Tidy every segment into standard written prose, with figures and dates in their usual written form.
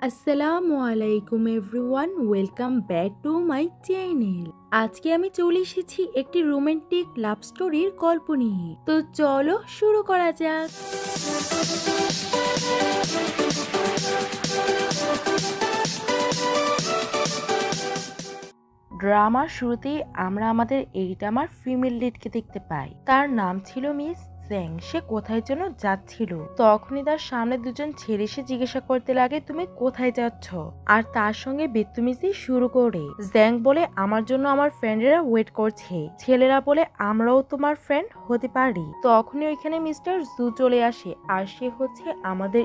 আসসালামু আলাইকুম everyone, welcome back to my channel. আজকে আমি চলে এসেছি একটি রোমান্টিক লাভ স্টোরির গল্প নিয়ে। তো চলো শুরু করা যাক। ড্রামার শুরুতেই আমরা আমাদের আমার ফিমেল লিডকে দেখতে পাই। তার নাম ছিল মিস জ্যাং। সে কোথায় যেন যাচ্ছিল। তখনই তার সামনে দুজন ছেলে এসে জিজ্ঞাসা করতে লাগে, তুমি কোথায় যাচ্ছ? আর তার সঙ্গে বেত্তুমিজি শুরু করে। জ্যাং বলে, আমার জন্য আমার ফ্রেন্ডেরা ওয়েট করছে। ছেলেরা বলে, আমরাও তোমার ফ্রেন্ড হতে পারি। তখনই ওইখানে মিস্টার জু চলে আসে, আর সে হচ্ছে আমাদের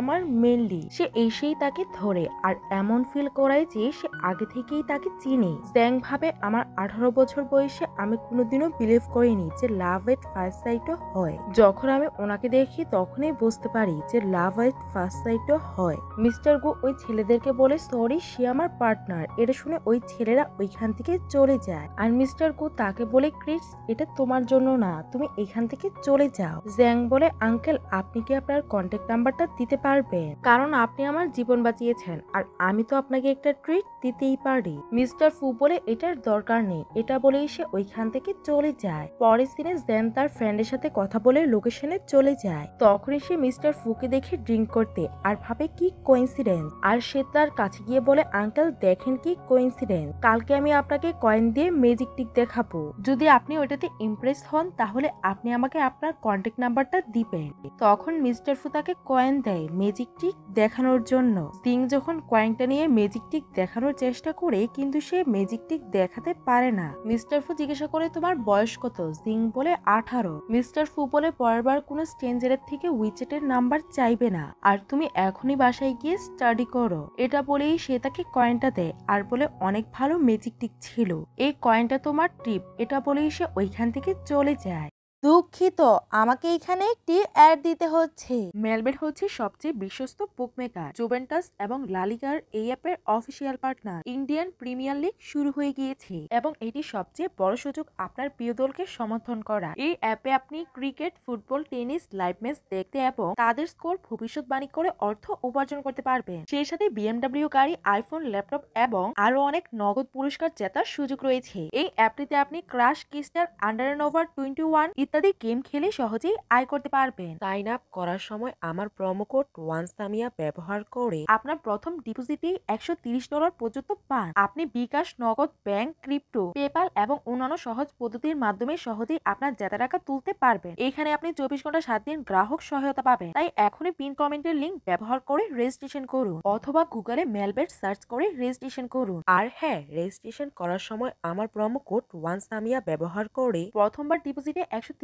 আমার মেনলি। সে এসেই তাকে ধরে আর এমন ফিল করায় যে সে আগে থেকেই তাকে চিনে। জ্যাং ভাবে, আমার 18 বছর বয়সে আমি কোনোদিনও বিলিভ করিনি যে লাভ এট ফার্স্ট সাইটও হয়। যখন আমি ওনাকে দেখি তখনই বুঝতে পারি যে লাভ এট ফার্স্ট সাইটও হয়। মিস্টার গু ওই ছেলেদেরকে বলে, সরি সে আমার পার্টনার। এটা শুনে ওই ছেলেরা ওইখান থেকে চলে যায়। আর মিস্টার গু তাকে বলে, ক্রিস এটা তোমার জন্য না, তুমি এখান থেকে চলে যাও। জ্যাং বলে, আঙ্কেল আপনি কি আপনার কন্ট্যাক্ট নাম্বারটা দিতে পারবেন? কারণ আপনি আমার জীবন বাঁচিয়েছেন আর আমি তো আপনাকে একটা ট্রিট দিতেই পারি। মিস্টার ফু বলে, এটার দরকার নেই। এটা বলেই সে ওইখান থেকে চলে যায়। পরের দিনে জ্যাং তার ফ্রেন্ডের সাথে কথা বলে লোকেশনে চলে যায়। তখনই সে মিস্টার ফুকে দেখে ড্রিঙ্ক করতে আর ভাবে কি কোইন্সিডেন্স। আর সে তার কাছে গিয়ে বলে, আঙ্কেল দেখেন কি কোইন্সিডেন্স, কালকে আমি আপনাকে কয়েন দিয়ে ম্যাজিক টিক দেখাবো। যদি আপনি ওইটাতে ইমপ্রেস হন তাহলে আপনি আমাকে আপনার কন্ট্যাক্ট নাম্বারটা দিবেন। তখন মিস্টার ফু তাকে কয়েন দেয় ম্যাজিক টিক দেখানোর জন্য। সিং যখন কয়েনটা নিয়ে ম্যাজিক টিক দেখানোর চেষ্টা করে কিন্তু সে ম্যাজিক টিক দেখাতে পারে না। মিস্টার ফু জিজ্ঞাসা করে, তোমার বয়স কত? সিং বলে 18। মিস্টার ফু বলে, পরের বার কোনো স্ট্রেঞ্জারের থেকে উইচেটের নাম্বার চাইবে না, আর তুমি এখনই বাসায় গিয়ে স্টাডি করো। এটা বলেই সে তাকে কয়েনটা দেয় আর বলে, অনেক ভালো ম্যাজিক টিক ছিল, এই কয়েনটা তোমার টিপ। এটা বলেই সে ওইখান থেকে চলে যায়। দুঃখিত, আমাকে এখানে একটি অ্যাড দিতে হচ্ছে। মেলবেট হচ্ছে সবচেয়ে বিশ্বস্ত বুকমেকার। জুভেন্টাস এবং লালিগার এই অ্যাপের official partner. Indian premier league শুরু হয়ে গিয়েছে এবং এটি সবচেয়ে বড় সুযোগ আপনার প্রিয় দলকে সমর্থন করা। এই অ্যাপে আপনি cricket, football, tennis live match দেখতে এবং তাদের স্কোর ভবিষ্যৎবাণী করে অর্থ উপার্জন করতে পারবেন। সেই সাথে বিএমডব্লিউ গাড়ি, আইফোন, ল্যাপটপ এবং আরো অনেক নগদ পুরস্কার জেতার সুযোগ রয়েছে। এই অ্যাপটিতে আপনি ক্রাশ, কিস্টার, আন্ডারনোভার 21 ইত্যাদি গেম খেলে সহজেই আয় করতে পারবেন। সাইন আপ করার সময় আমার প্রোমো কোড ওয়ানসামিয়া ব্যবহার করে আপনার প্রথম ডিপোজিটে $130 পর্যন্ত পান। আপনি বিকাশ, নগদ, ব্যাংক, ক্রিপ্টো, পেপাল এবং অন্যান্য সহজ পদ্ধতির মাধ্যমে সহজেই আপনার জেতা টাকা তুলতে পারবেন। এখানে আপনি 24 ঘন্টা 7 দিন গ্রাহক সহায়তা পাবেন। তাই এখনই পিন কমেন্টের লিংক ব্যবহার করে রেজিস্ট্রেশন করুন অথবা গুগলে মেলবেট সার্চ করে রেজিস্ট্রেশন করুন। আর হ্যাঁ, রেজিস্ট্রেশন করার সময় আমার প্রোমো কোড ওয়ানসামিয়া ব্যবহার করে প্রথমবার ডিপোজিটে $130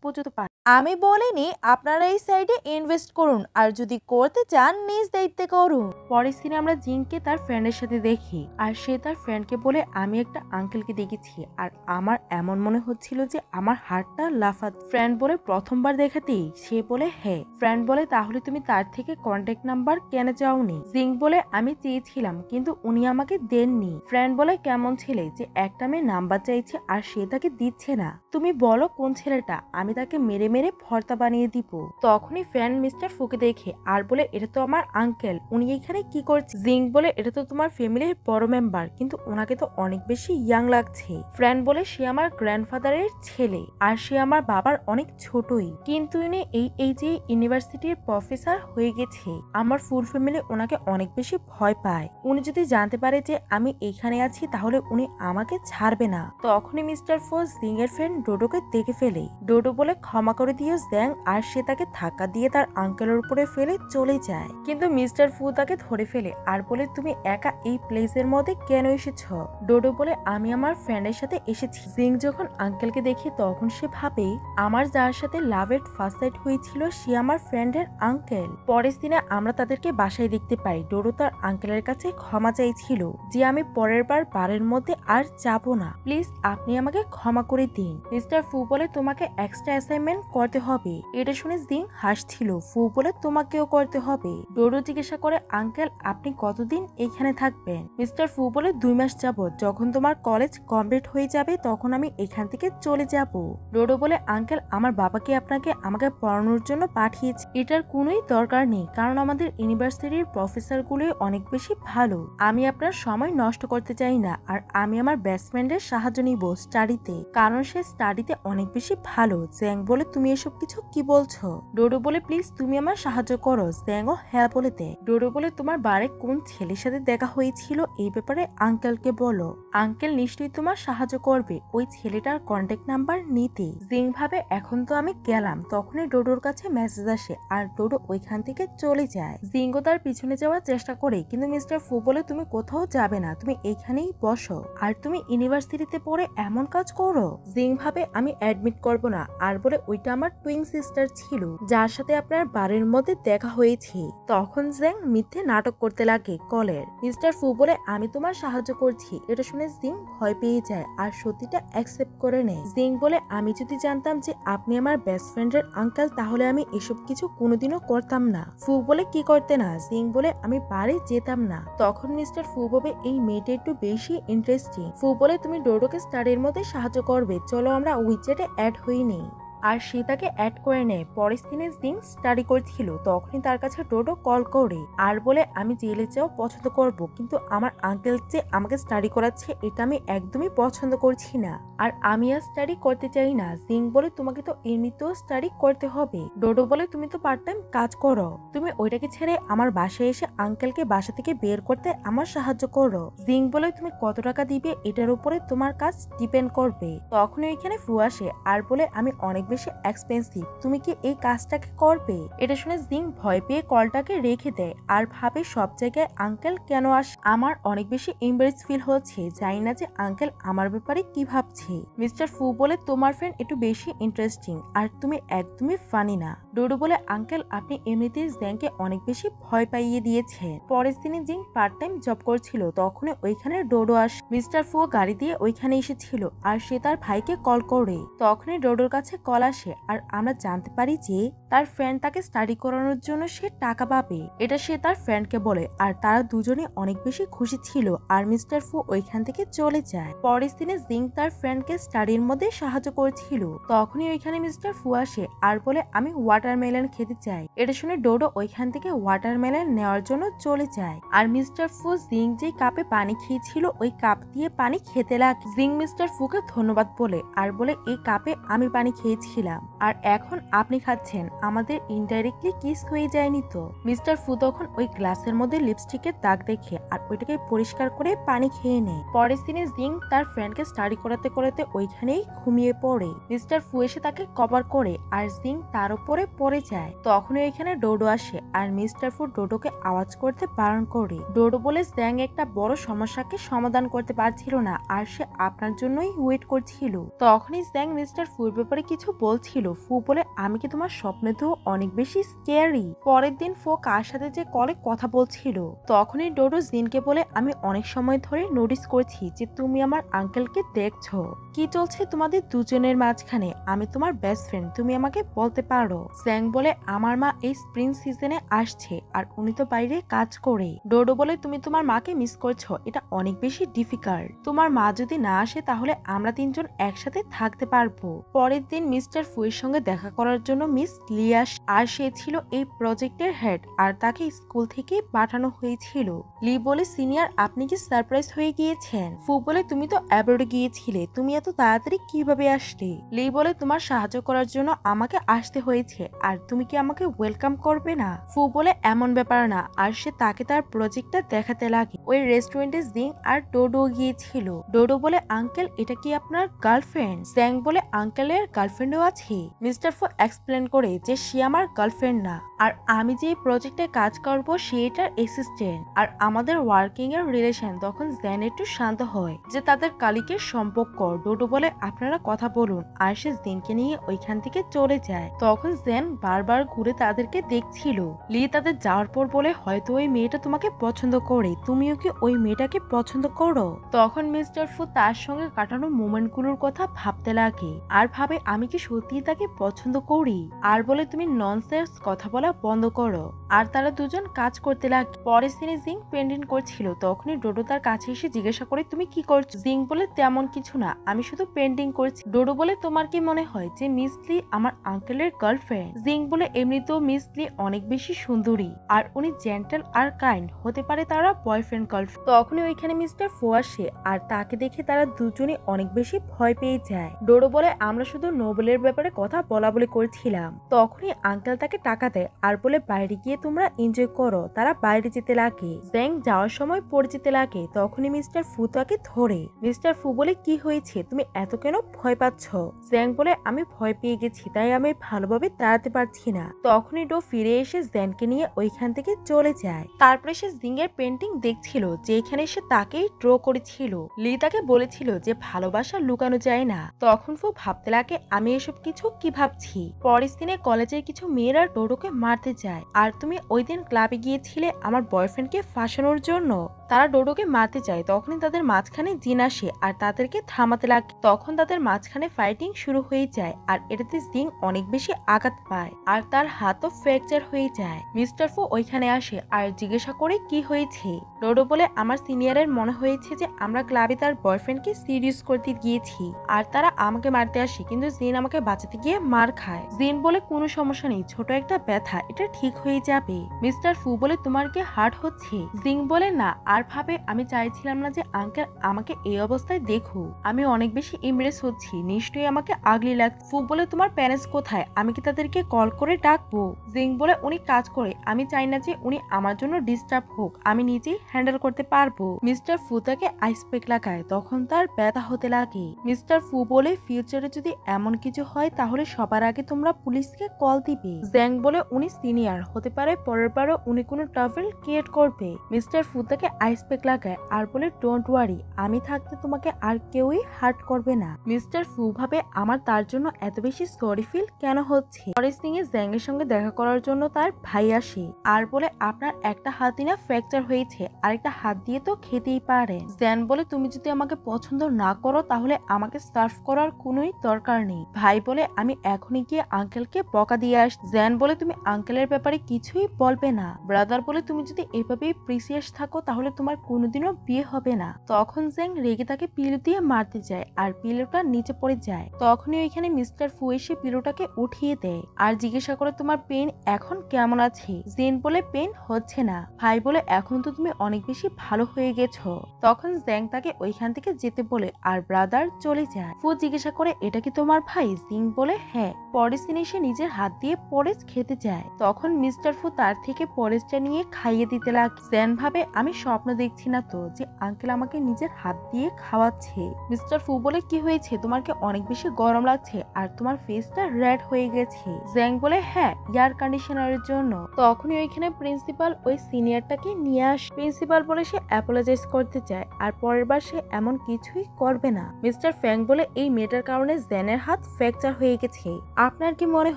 পর্যন্ত পান। আমি বলিনি আপনারা এই সাইডে ইনভেস্ট করুন, আর যদি করতে চান নিজ দায়িত্বে করুন। পরের সিনে আমরা জিনকে তার ফ্রেন্ডের সাথে দেখি, আর সে তার ফ্রেন্ডকে বলে, আমি একটা আঙ্কেলকে দেখেছি আর আমার এমন মনে হচ্ছিল যে আমার হার্টটা লাফাত। ফ্রেন্ড বলে, প্রথমবার দেখাতেই? সে বলে হ্যাঁ। ফ্রেন্ড বলে, তাহলে তুমি তার থেকে কন্ট্যাক্ট নাম্বার কেন চাওনি? জিং বলে, আমি চেয়েছিলাম কিন্তু উনি আমাকে দেননি। ফ্রেন্ড বলে, কেমন ছেলে যে একটা মেয়ে নাম্বার চাইছে আর সে তাকে দিচ্ছে না? তুমি বলো কোন ছেলেটা, আমি তাকে মেরে মেরে ভর্তা বানিয়ে দিব। তখনই ফ্রেন্ড মিস্টার ফুকে দেখে আর বলে, এটা তো আমার আঙ্কেল, উনি এখানে কি করছে? জিং বলে, এটা তো তোমার ফ্যামিলির বড় মেম্বার, কিন্তু ওনাকে তো অনেক বেশি ইয়াং লাগছে। ফ্রেন্ড বলে, সে আমার গ্র্যান্ডফাদারের ছেলে আর সে আমার বাবার অনেক ছোটই, কিন্তু উনি এই যে ইউনিভার্সিটির প্রফেসর হয়ে গেছে। আমার ফুল ফ্যামিলি ওনাকে অনেক বেশি ভয় পায়। উনি যদি জানতে পারে যে আমি এখানে আছি তাহলে উনি আমাকে ছাড়বে না। তখনই মিস্টার ফো জিং এর ফ্রেন্ড ডোডোকে দেখে ফেলে। ডোডো বলে, ক্ষমা করে দিও জ্যাং, আর সে তাকে ধাক্কা দিয়ে তার আঙ্কেলের উপরে ফেলে চলে যায়। কিন্তু মিস্টার ফু তাকে ধরে ফেলে আর বলে, তুমি একা এই প্লেসের মধ্যে কেন এসেছ? ডোডো বলে, আমি আমার ফ্রেন্ডের সাথে এসেছি। জিং যখন আঙ্কেলকে দেখে তখন সে ভাবে, আমার যার সাথে লাভ এট ফার্স্ট সাইট হয়েছিল সে আমার ফ্রেন্ডের আঙ্কেল। পরের দিনে আমরা তাদেরকে বাসায় দেখতে পাই। ডোডো তার আঙ্কেলের কাছে ক্ষমা চাইছিল যে আমি পরের বারের মধ্যে আর যাবো না, প্লিজ আপনি আমাকে ক্ষমা করে দিন। মিস্টার ফু বলে, তোমাকে এক্সট্রা অ্যাসাইনমেন্ট করতে হবে। এটা শুনে জিং হাসছিল। ফু বলে তোমাকেও করতে হবে। ডোডো জিজ্ঞাসা করে আঙ্কেল আপনি কতদিন এখানে থাকবেন? মিস্টার ফু বলে 2 মাস যাবত। যখন তোমার কলেজ কমপ্লিট হয়ে যাবে তখন আমি এখান থেকে চলে যাব। ডোডো বলে আঙ্কেল আমার বাবাকে আপনাকে আমাকে পড়ানোর জন্য পাঠিয়েছে। এটার কোনোই দরকার নেই কারণ আমাদের ইউনিভার্সিটির প্রফেসরগুলোই অনেক বেশি ভালো। আমি আপনার সময় নষ্ট করতে চাই না আর আমি আমার বেস্ট ফ্রেন্ডের সাহায্য নিব স্টাডিতে কারণ সে স্টাডিতে অনেক বেশি ভালো। জ্যাং বলে তুমি এসব কিছু কি বলছো? ডোডো বলে প্লিজ তুমি আমার সাহায্য করো। জ্যাংও হ্যাঁ বলে দেয়। ডোডো বলে তোমার বারে কোন ছেলের সাথে দেখা হয়েছিল এই ব্যাপারে আঙ্কেলকে বলো। আঙ্কেল নিশ্চয়ই তোমার সাহায্য করবে ওই ছেলেটার কন্ট্যাক্ট নাম্বার নিতে। জিং ভাবে এখন তো আমি গেলাম। তখনই ডোডোর কাছে মেসেজ আসে আর ডোডো ওইখান থেকে চলে যায়। জিঙ্গো তার পিছনে যাওয়ার চেষ্টা করে কিন্তু মিস্টার ফু বলে তুমি কোথাও যাবে না, তুমি এইখানেই বসো আর তুমি ইউনিভার্সিটিতে পড়ে এমন কাজ করো। জিং ভাবে আমি অ্যাডমিট করব না আর বলে ওইটা আমার টুইন সিস্টার ছিল যার সাথে আপনার বাড়ির মধ্যে দেখা হয়েছে। তখন জ্যাং মিথ্যে নাটক করতে লাগে কলের। মিস্টার ফু বলে আমি তোমার সাহায্য করছি। এটা শুনে জিং ভয় পেয়ে যায় আর সত্যিটা অ্যাকসেপ্ট করে নেয়। জিং বলে আমি যদি জানতাম যে আপনি আমার বেস্ট ফ্রেন্ডের আঙ্কেল তাহলে আমি এসব কিছু কোনোদিনও করতাম না। ফু বলে কি করতে না? জিং বলে আমি বাড়ি যেতাম না। তখন মিস্টার ফু বলে এই মেয়েটা একটু বেশি ইন্টারেস্টিং। ফু বলে তুমি ডোডোকে স্টাডির মধ্যে সাহায্য করবে, চলো আমরা উইচ্যাটে অ্যাড হয়ে নেই। আর সে তাকে অ্যাড করে নেয়। পরের দিনে জিং স্টাডি করছিল তখনই তার কাছে ডোডো কল করে আর বলে আমি জেলে যাও পছন্দ করব কিন্তু আমার আঙ্কেল যে আমাকে স্টাডি করাচ্ছে এটা আমি একদমই পছন্দ করছি না আর আমি আর স্টাডি করতে চাই না। জিং বলে তোমাকে তো এমনিতেও স্টাডি করতে হবে। ডোডো বলে তুমি তো পার্ট টাইম কাজ করো, তুমি ওইটাকে ছেড়ে আমার বাসায় এসে আঙ্কেলকে বাসা থেকে বের করতে আমার সাহায্য করো। জিং বলে তুমি কত টাকা দিবে এটার উপরে তোমার কাজ ডিপেন্ড করবে। তখনই ওইখানে ফু আসে আর বলে আমি অনেক বেশি এক্সপেন্সিভ, তুমি কি এই কাজটাকে করবে? এটা শুনে জিং ভয় পেয়ে কলটাকে রেখে দেয় আর ভাবে সব জায়গায় আঙ্কেল কেন আসে। আমার অনেক বেশি এম্বারেস ফিল হচ্ছে, জানি না যে আঙ্কেল আমার ব্যাপারে কি ভাবছে। মিস্টার ফু বলে তোমার ফ্রেন্ড একটু বেশি ইন্টারেস্টিং আর তুমি একদমই ফানি না। ডোডো বলে আঙ্কেল আপনি এমনিতেই জ্যাংকে অনেক বেশি ভয় পাইয়ে দিয়েছেন। পরের দিনে জিং পার্ট টাইম জব করছিল তখনই ওইখানে ডোডো আসে। মিস্টার ফু গাড়ি দিয়ে ওইখানে এসেছিল আর সে তার ভাইকে কল করে। তখনই ডোডোর কাছে কল আসে আর আমরা জানতে পারি যে তার ফ্রেন্ড তাকে স্টাডি করানোর জন্য সে টাকা পাবে। এটা সে তার ফ্রেন্ডকে বলে আর তারা দুজনে অনেক বেশি খুশি ছিল আর মিস্টার ফু ওইখান থেকে চলে যায়। পরের দিনে জিং তার ফ্রেন্ডকে স্টাডির মধ্যে সাহায্য করছিল তখনই ওইখানে মিস্টার ফু আসে আর বলে আমি ওয়াটারমেলন খেতে চাই। এটা শুনে ডোডো ওইখান থেকে ওয়াটারমেলন নেওয়ার জন্য চলে যায় আর মিস্টার ফু জিং যে কাপে পানি খেয়েছিল ওই কাপ দিয়ে পানি খেতে লাগে। জিং মিস্টার ফুকে ধন্যবাদ বলে আর বলে এই কাপে আমি পানি খেয়েছিলাম আর এখন আপনি খাচ্ছেন, আমাদের ইনডাইরেক্টলি কিস হয়ে যায়নি তো? মিস্টার ফু তখন ওই গ্লাসের মধ্যে লিপস্টিকের দাগ দেখে আর ওইটাকে পরিষ্কার করে পানি খেয়ে নেয়। পরের দিনে জিং তার ফ্রেন্ডকে স্টাডি করাতে করাতে ওইখানেই ঘুমিয়ে পড়ে। মিস্টার ফু এসে তাকে কভার করে আর জিং তার উপরে পড়ে যায়। তখনই ওইখানে ডোডো আসে আর মিস্টার ফু ডোডোকে আওয়াজ করতে বারণ করে। ডোডো বলে জ্যাং একটা বড় সমস্যাকে সমাধান করতে পারছিল না আর সে আপনার জন্যই ওয়েট করছিল। তখনই জ্যাং মিস্টার ফুর ব্যাপারে কিছু বলছিল। ফু বলে আমি কি তোমার স্বপ্নে তো অনেক বেশি স্ক্যারি। পরের দিন ফু কার সাথে যে কলে কথা বলছিল তখনই ডোডো জিনকে বলে আমি অনেক সময় ধরে নোটিস করছি যে তুমি আমার আঙ্কেলকে দেখছো। কি চলছে তোমাদের দুজনের মাঝখানে? আমি তোমার বেস্ট ফ্রেন্ড, তুমি আমাকে বলতে পারো। জ্যাং বলে আমার মা এই স্প্রিং সিজনে আসছে আর উনি তো বাইরে কাজ করে। ডোডো বলে তুমি তোমার মাকে মিস করছো, এটা অনেক বেশি ডিফিকাল্ট। তোমার মা যদি না আসে তাহলে আমরা তিনজন একসাথে থাকতে পারবো। পরের দিন মিস্টার ফুয়ের সঙ্গে দেখা করার জন্য মিস লিয়াস আর সে ছিল এই প্রজেক্টের হেড আর তাকে স্কুল থেকে পাঠানো হয়েছিল। লি বলে সিনিয়র আপনি কি সারপ্রাইজ হয়ে গিয়েছেন? ফু বলে তুমি তো অ্যাব্রোডে গিয়েছিলে, তুমি এত তাড়াতাড়ি কিভাবে আসলে? লি বলে তোমার সাহায্য করার জন্য আমাকে আসতে হয়েছে আর তুমি কি আমাকে ওয়েলকাম করবে না? ফু বলে এমন ব্যাপার না আর সে তাকে তার প্রজেক্টটা দেখাতে লাগে। ওই রেস্টুরেন্টে জিং আর ডোডো গিয়েছিল। ডোডো বলে আঙ্কেল এটা কি আপনার গার্লফ্রেন্ড? জ্যাং বলে আঙ্কেলের গার্লফ্রেন্ডও আছে। মিস্টার ফু এক্সপ্লেন করে যে সে আমার গার্লফ্রেন্ড না আর আমি যে প্রজেক্টে কাজ করব সে এটার অ্যাসিস্ট্যান্ট আর আমাদের ওয়ার্কিং এর রিলেশন। তখন জ্যান একটু শান্ত হয় যে তাদের কালিকের সম্পর্ক। ডোডো বলে আপনারা কথা বলুন আর সে জিনকে নিয়ে ওইখান থেকে চলে যায়। তখন জ্যান বারবার ঘুরে তাদেরকে দেখছিল। লি তাদের যাওয়ার পর বলে হয়তো ওই মেয়েটা তোমাকে পছন্দ করে, তুমিও তুমিও কি ওই মেয়েটাকে পছন্দ করো? তখন মিস্টার ফু তার সঙ্গে কাটানো মোমেন্টগুলোর কথা ভাবতে লাগে আর ভাবে আমি কি সত্যি তাকে পছন্দ করি, আর বলে তুমি ননসেন্স কথা বলা বন্ধ করো। আর তারা দুজন কাজ করতে লাগে। পরে সিনে জিং পেন্টিং করছিল, তখনই ডোডো তার কাছে এসে জিজ্ঞাসা করে তুমি কি করছো? জিং বলে তেমন কিছু না, আমি শুধু পেন্টিং করছি। ডোডো বলে তোমার কি মনে হয় যে মিস লি আমার আঙ্কেলের গার্লফ্রেন্ড? জিং বলে এমনিতেও মিস লি অনেক বেশি সুন্দরী আর উনি জেন্টল আর কাইন্ড, হতে পারে তারা বয়ফ্রেন্ড গার্লফ্রেন্ড। তখনই ওইখানে মিস্টার ফো আসে আর তাকে দেখে তারা দুজনই অনেক বেশি ভয় পেয়ে যায়। ডোডো বলে আমরা শুধু নোবেলের ব্যাপারে কথা বলা বলে করছিলাম। তখনই আঙ্কেল তাকে টাকা দেয় আর বলে বাইরে গিয়ে তোমরা এনজয় করো। তারা বাইরে যেতে লাগে। জ্যাং যাওয়ার সময় পড়ে যেতে লাগে। তখনই মিস্টার ফু তাকে ধরে। মিস্টার ফু বলে কি হয়েছে, তুমি এত কেন ভয় পাচ্ছ? জ্যাং বলে আমি ভয় পেয়ে গেছি, তাই আমি ভালোভাবে দাঁড়াতে পারছি না। তখনই ডো ফিরে এসে জ্যানকে নিয়ে ওইখান থেকে চলে যায়। তারপরে সে জিং এর পেন্টিং দেখছিল, যেখানে সে তাকেই ড্র করেছিল। লি তাকে বলেছিল যে ভালোবাসা লুকানো যায় না। তখন ফু ভাবতে লাগে আমি এসব কিছু কি ভাবছি। পরের দিনে কলেজের কিছু মেয়েরা ডোডোকে মারতে যায়, আর তুমি ওই দিন ক্লাবে গিয়েছিলে আমার বয়ফ্রেন্ডকে ফাঁসানোর জন্য। তারা ডোডোকে মারতে যায়, তখনই তাদের মাঝখানে জিন আসে আর তাদেরকে থামাতে লাগে। তখন তাদের মাঝখানে ফাইটিং শুরু হয়ে যায় আর এটাতে জিং অনেক বেশি আঘাত পায় আর তার হাতও ফ্র্যাকচার হয়ে যায়। মিস্টার ফু ওইখানে আসে আর জিজ্ঞাসা করে কি হয়েছে। ডোডো বলে আমার সিনিয়রের মনে হয়েছে যে আমরা ক্লাবে তার বয়ফ্রেন্ডকে সিরিয়াস করতে গিয়েছি আর তারা আমাকে মারতে আসে, কিন্তু জিন আমাকে বাঁচাতে গিয়ে মার খায়। জিন বলে কোনো সমস্যা নেই, ছোট একটা ব্যথা, এটা ঠিক হয়ে যাবে। মিস্টার ফু বলে তোমার কি হার্ট হচ্ছে? জিং বলে না, আর ভাবে আমি চাইছিলাম না যে আঙ্কেল আমাকে এই অবস্থায় দেখো, আমি অনেক বেশি ইমপ্রেস হচ্ছি, নিশ্চয়ই আমাকে আগলি লাগছে। ফু বলে তোমার প্যারেন্টস কোথায়, আমি কি তাদেরকে কল করে ডাকবো? জিং বলে উনি কাজ করে, আমি চাই না যে উনি আমার জন্য ডিস্টার্ব হোক, আমি নিজেই হ্যান্ডেল করতে পারবো। মিস্টার ফু তাকে আইস প্যাক লাগায়, তখন তার ব্যথা হতে লাগে। মিস্টার ফু বলে ফিউচারে যদি এমন কিছু হয় তাহলে সবার আগে তোমরা পুলিশকে কল দিবে। জ্যাং বলে উনি সিনিয়র, হতে পারে পরের বারও উনি কোনো ট্রাভেল ক্রিয়েট করবে। মিস্টার ফু তাকে আইস প্যাক লাগায় আর বলে ডোন্ট ওয়ারি, আমি থাকতে তোমাকে আর কেউই হার্ট করবে না। মিস্টার ফু ভাবে আমার তার জন্য এত বেশি সরি ফিল কেন হচ্ছে। পরের দিনে জ্যাং এর সঙ্গে দেখা করার জন্য তার ভাই আসে আর বলে আপনার একটা হাতই না ফ্র্যাকচার হয়েছে, আরেকটা হাত দিয়ে তো খেতেই পারেন। জ্যান বলে তুমি যদি আমাকে পছন্দ না করো তাহলে আমাকে সার্ভ করার কোনোই দরকার নেই। ভাই বলে আমি এখনই গিয়ে আঙ্কেলকে বকা দিয়ে আস। জ্যান বলে তুমি আঙ্কেলের ব্যাপারে কিছুই বলবে না। ব্রাদার বলে তুমি যদি এভাবেই প্রিসিয়াস থাকো তাহলে তোমার কোনোদিনও বিয়ে হবে না। তখন জ্যাং রেগে তাকে পিলো দিয়ে মারতে যায় আর পিলোটা নিচে পড়ে যায়। তখনই ওইখানে মিস্টার ফু এসে পিলোটাকে উঠিয়ে দেয় আর জিজ্ঞাসা করে তোমার পেন এখন কেমন আছে? জিন বলে পেন হচ্ছে না। ভাই বলে এখন তো তুমি অনেক বেশি ভালো হয়ে গেছো। তখন জ্যাং তাকে ওইখান থেকে যেতে বলে আর ব্রাদার চলে যায়। ফু জিজ্ঞাসা করে এটা কি তোমার ভাই? জিং বলে হ্যাঁ। পরের দিন এসে নিজের হাত দিয়ে পরেজ খেতে যায়। তখন মিস্টার ফু তার থেকে পরেজটা নিয়ে খাইয়ে দিতে লাগে। জ্যান ভাবে আমি স্বপ্ন দেখছি না তো যে আঙ্কেল আমাকে নিজের হাত দিয়ে খাওয়াচ্ছে। মিস্টার ফু বলে কি হয়েছে, তোমার কি অনেক বেশি গরম লাগছে আর তোমার ফেসটা রেড হয়ে গেছে? জ্যাং বলে হ্যাঁ, এয়ার কন্ডিশনারের জন্য। তখনই ওইখানে প্রিন্সিপাল ওই সিনিয়রটাকে নিয়ে আসে। প্রিন্সিপাল বলে সে অ্যাপোলোজাইজ করতে চায় আর পরের বার সে এমন কিছুই করবে না। মিস্টার ফ্যাং বলে এই মেয়েটার কারণে জ্যানের হাত ফ্র্যাকচার হয়ে গেছে, আপনার কি মনে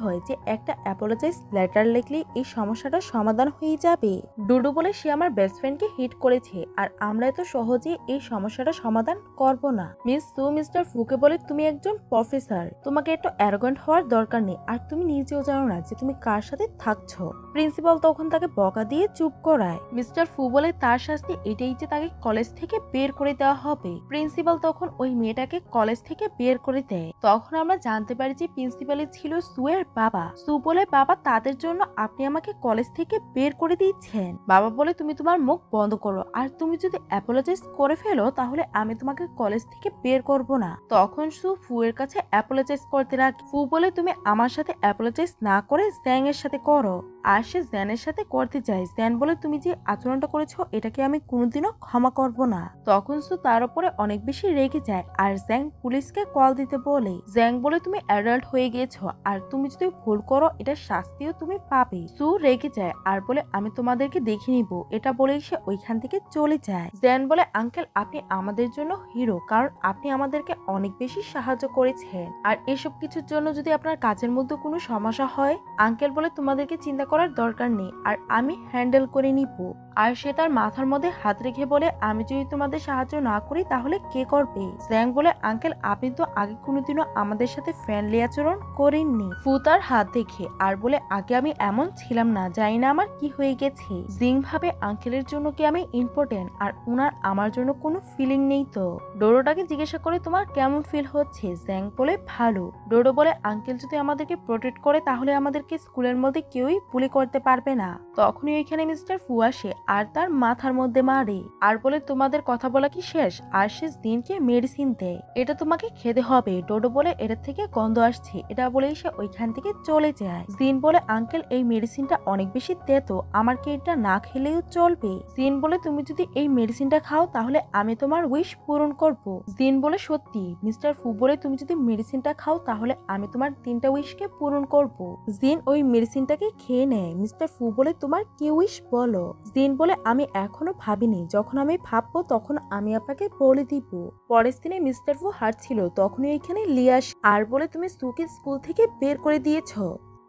হয় যে একটা অ্যাপোলোজাইজ লেটার লিখলে এই সমস্যাটা সমাধান হয়ে যাবে? ডুডু বলে সে আমার বেস্ট ফ্রেন্ডকে হিট করেছে আর আমরা এত সহজে এই সমস্যাটা সমাধান করব না। মিস সু মিস্টার ফুকে বলে তুমি একজন প্রফেসর, তোমাকে একটু অ্যারোগেন্ট হওয়ার দরকার নেই, আর তুমি নিজেও জানো না যে তুমি কার সাথে থাকছো। প্রিন্সিপাল তখন তাকে বকা দিয়ে চুপ করায়। মিস্টার ফু বলে তার শাস্তি এটাই যে তাকে কলেজ থেকে বের করে দেওয়া হবে। প্রিন্সিপাল তখন ওই মেয়েটাকে কলেজ থেকে বের করে দেয়। তখন আমরা জানতে পারি যে প্রিন্সিপালই ছিল সুয়ের বাবা। সু বলে বাবা তাদের জন্য আপনি আমাকে কলেজ থেকে বের করে দিচ্ছেন? বাবা বলে তুমি তোমার মুখ বন্ধ করো, আর তুমি যদি অ্যাপোলোজাইজ করে ফেলো তাহলে আমি তোমাকে কলেজ থেকে বের করব না। তখন সু ফু এর কাছে অ্যাপোলোজাইজ করতে লাগে। ফু বলে তুমি আমার সাথে অ্যাপোলোজাইজ না করে জ্যাং এর সাথে করো, আর সে জ্যানের সাথে করতে চায়। জ্যান বলে তুমি যে আচরণটা করেছো এটাকে আমি কোনোদিনও ক্ষমা করব না। তখন সু তার উপরে অনেক বেশি রেগে যায় আর জ্যাং পুলিশকে কল দিতে বলে। জ্যাং বলে তুমি অ্যাডাল্ট হয়ে গেছো আর তুমি যদি ভুল করো এটার শাস্তিও তুমি পাবে। সু রেগে যায় আর বলে আমি তোমাদেরকে দেখে নিব। এটা বলেই সে ওইখান থেকে চলে যায়। জ্যান বলে আঙ্কেল আপনি আমাদের জন্য হিরো, কারণ আপনি আমাদেরকে অনেক বেশি সাহায্য করেছেন, আর এসব কিছুর জন্য যদি আপনার কাজের মধ্যে কোনো সমস্যা হয়, আঙ্কেল বলে তোমাদেরকে চিন্তা করার দরকার নেই, আর আমি হ্যান্ডেল করে নিব। আর সে তার মাথার মধ্যে হাত রেখে বলে, আমি যদি তোমাদের সাহায্য না করি তাহলে কে করবে? জ্যাং বলে, আঙ্কেল আপনি তো আগে কোনোদিনও আমাদের সাথে ফ্রেন্ডলি আচরণ করেননি। ফু তার হাত দেখে আর বলে, আগে আমি এমন ছিলাম না, জানি না আমার কি হয়ে গেছে। জিং ভাবে, আঙ্কেলের জন্য কি আমি ইম্পর্টেন্ট, আর উনার আমার জন্য কোনো ফিলিং নেই তো? ডোডোটাকে জিজ্ঞাসা করে, তোমার কেমন ফিল হচ্ছে? জ্যাং বলে, ভালো। ডোডো বলে, আঙ্কেল যদি আমাদেরকে প্রোটেক্ট করে তাহলে আমাদেরকে স্কুলের মধ্যে কেউই বুলি করতে পারবে না। তখনই ওইখানে মিস্টার ফু আসে আর তার মাথার মধ্যে মারে আর বলে, তোমাদের কথা বলা কি শেষ? আর শেষ দিনকে মেডিসিন দেয়, এটা তোমাকে খেতে হবে। ডোডো বলে, এটার থেকে গন্ধ আসছে। এটা বলেই সে ওইখান থেকে চলে যায়। জিন বলে, আঙ্কেল এই মেডিসিনটা অনেক বেশি তেতো, আমার কি এটা না খেলেও চলবে? জিন বলে, তুমি যদি এই মেডিসিনটা খাও তাহলে আমি তোমার উইশ পূরণ করব। জিন বলে, সত্যি? মিস্টার ফু বলে, তুমি যদি মেডিসিনটা খাও তাহলে আমি তোমার 3টা উইশকে পূরণ করব। জিন ওই মেডিসিনটাকে খেয়ে নেয়। মিস্টার ফু বলে, তোমার কি উইশ বলো? জিন বলে, আমি এখনো ভাবিনি, যখন আমি ভাববো তখন আমি আপনাকে বলে দিব। পরের দিনে মিস্টার ফু হাঁটছিল, তখনই এখানে লিয়াস আর বলে, তুমি সুকে স্কুল থেকে বের করে দিয়েছো?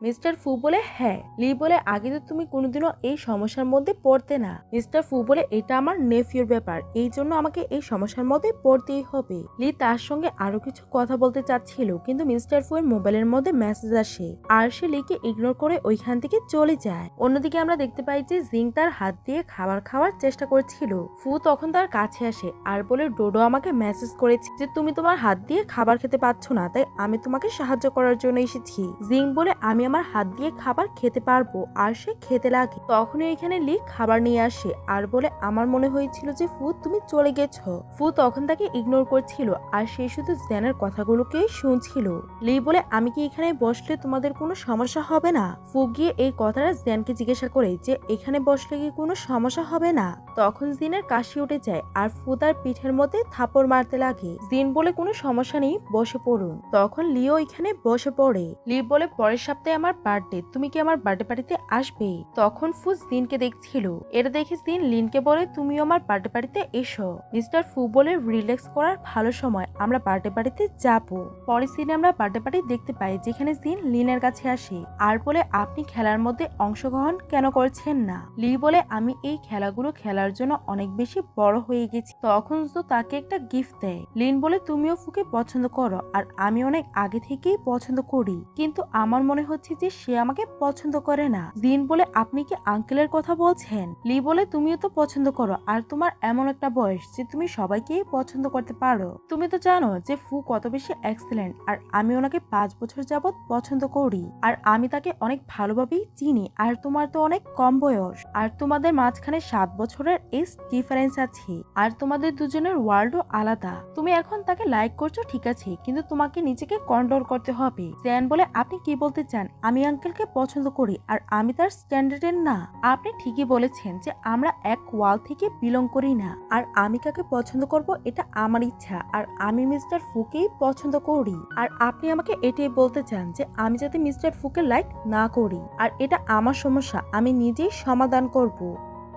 মিস্টার ফু বলে, হ্যাঁ। লি বলে, আগে তো তুমি কোনোদিনও এই সমস্যার মধ্যে পড়তে না। মিস্টার ফু বলে, এটা আমার নেফিউর ব্যাপার, এই জন্য আমাকে এই সমস্যার মধ্যে পড়তেই হবে। লি তার সঙ্গে আরো কিছু কথা বলতে চাচ্ছিল, কিন্তু মিস্টার ফু এর মোবাইলের মধ্যে মেসেজ আসে আর সে লিকে ইগনোর করে ওইখান থেকে চলে যায়। অন্যদিকে আমরা দেখতে পাই যে জিং তার হাত দিয়ে খাবার খাওয়ার চেষ্টা করছিল। ফু তখন তার কাছে আসে আর বলে, ডোডো আমাকে মেসেজ করেছে যে তুমি তোমার হাত দিয়ে খাবার খেতে পাচ্ছ না, তাই আমি তোমাকে সাহায্য করার জন্য এসেছি। জিং বলে, আমি আমার হাত দিয়ে খাবার খেতে পারবো। আর সে খেতে লাগে। তখনই এখানে লি খাবার নিয়ে আসে আর বলে, আমার মনে হয়েছিল যে ফু তুমি চলে গেছো। ফু তখন তাকে ইগনোর করছিল আর সে শুধু জ্যানের কথাগুলোকে শুনছিল। লি বলে, আমি কি এখানে বসলে তোমাদের কোনো সমস্যা হবে না? ফু গিয়ে এই কথাটা জ্যানকে জিজ্ঞাসা করে যে এখানে বসলে কি কোনো সমস্যা হবে না? তখন জিনের কাশি উঠে যায় আর ফু তার পিঠের মধ্যে থাপড় মারতে লাগে। জিন বলে, কোনো সমস্যা নেই, বসে পড়ুন। তখন লিও এখানে বসে পড়ে। লি বলে, পরের সপ্তাহে আমার বার্থডে, তুমি কি আমার বার্থডে পার্টিতে আসবে? তখন ফু জিনকে দেখছিল। এটা দেখে জিন লিনকে বলে, তুমিও আমার বার্থডে পার্টিতে এসো। মিস্টার ফু বলে, রিল্যাক্স করার ভালো সময়, আমরা বার্থডে পার্টিতে যাবো। পরের সিনে আমরা বার্থডে পার্টি দেখতে পাই, যেখানে জিন লিনের কাছে আসে আর বলে, আপনি খেলার মধ্যে অংশগ্রহণ কেন করছেন না? লি বলে, আমি এই খেলাগুলো খেলার জন্য অনেক বেশি বড় হয়ে গেছি। তখন তো তাকে একটা গিফট দেয়। লিন বলে, তুমিও ফুকে পছন্দ করো আর আমি অনেক আগে থেকেই পছন্দ করি, কিন্তু আমার মনে হচ্ছে যে সে আমাকে পছন্দ করে না। জিন বলে, আপনি কি আঙ্কেলের কথা বলছেন? লি বলে, তুমিও তো পছন্দ করো আর তোমার এমন একটা বয়স যে তুমি সবাইকেই পছন্দ করতে পারো। তুমি তো জানো যে ফু কত বেশি এক্সেলেন্ট, আর আমি ওনাকে 5 বছর যাবত পছন্দ করি আর আমি তাকে অনেক ভালোভাবেই চিনি। আর তোমার তো অনেক কম বয়স, আর তোমাদের মাঝখানে 7 বছরের এজ ডিফারেন্স আছে, আর তোমাদের দুজনের ওয়ার্ল্ডও আলাদা। তুমি এখন তাকে লাইক করছো ঠিক আছে, কিন্তু তোমাকে নিজেকে কন্ট্রোল করতে হবে। জ্যান বলে, আপনি কি বলতে চান? আমি আঙ্কেলকে পছন্দ করি আর আমি তার স্ট্যান্ডার্ডের না? আপনি ঠিকই বলেছেন যে আমরা এক ওয়াল থেকে বিলং করি না, আর আমি কাকে পছন্দ করব এটা আমার ইচ্ছা, আর আমি মিস্টার ফুকেই পছন্দ করি। আর আপনি আমাকে এটাই বলতে চান যে আমি যাতে মিস্টার ফুকে লাইক না করি, আর এটা আমার সমস্যা, আমি নিজেই সমাধান করব।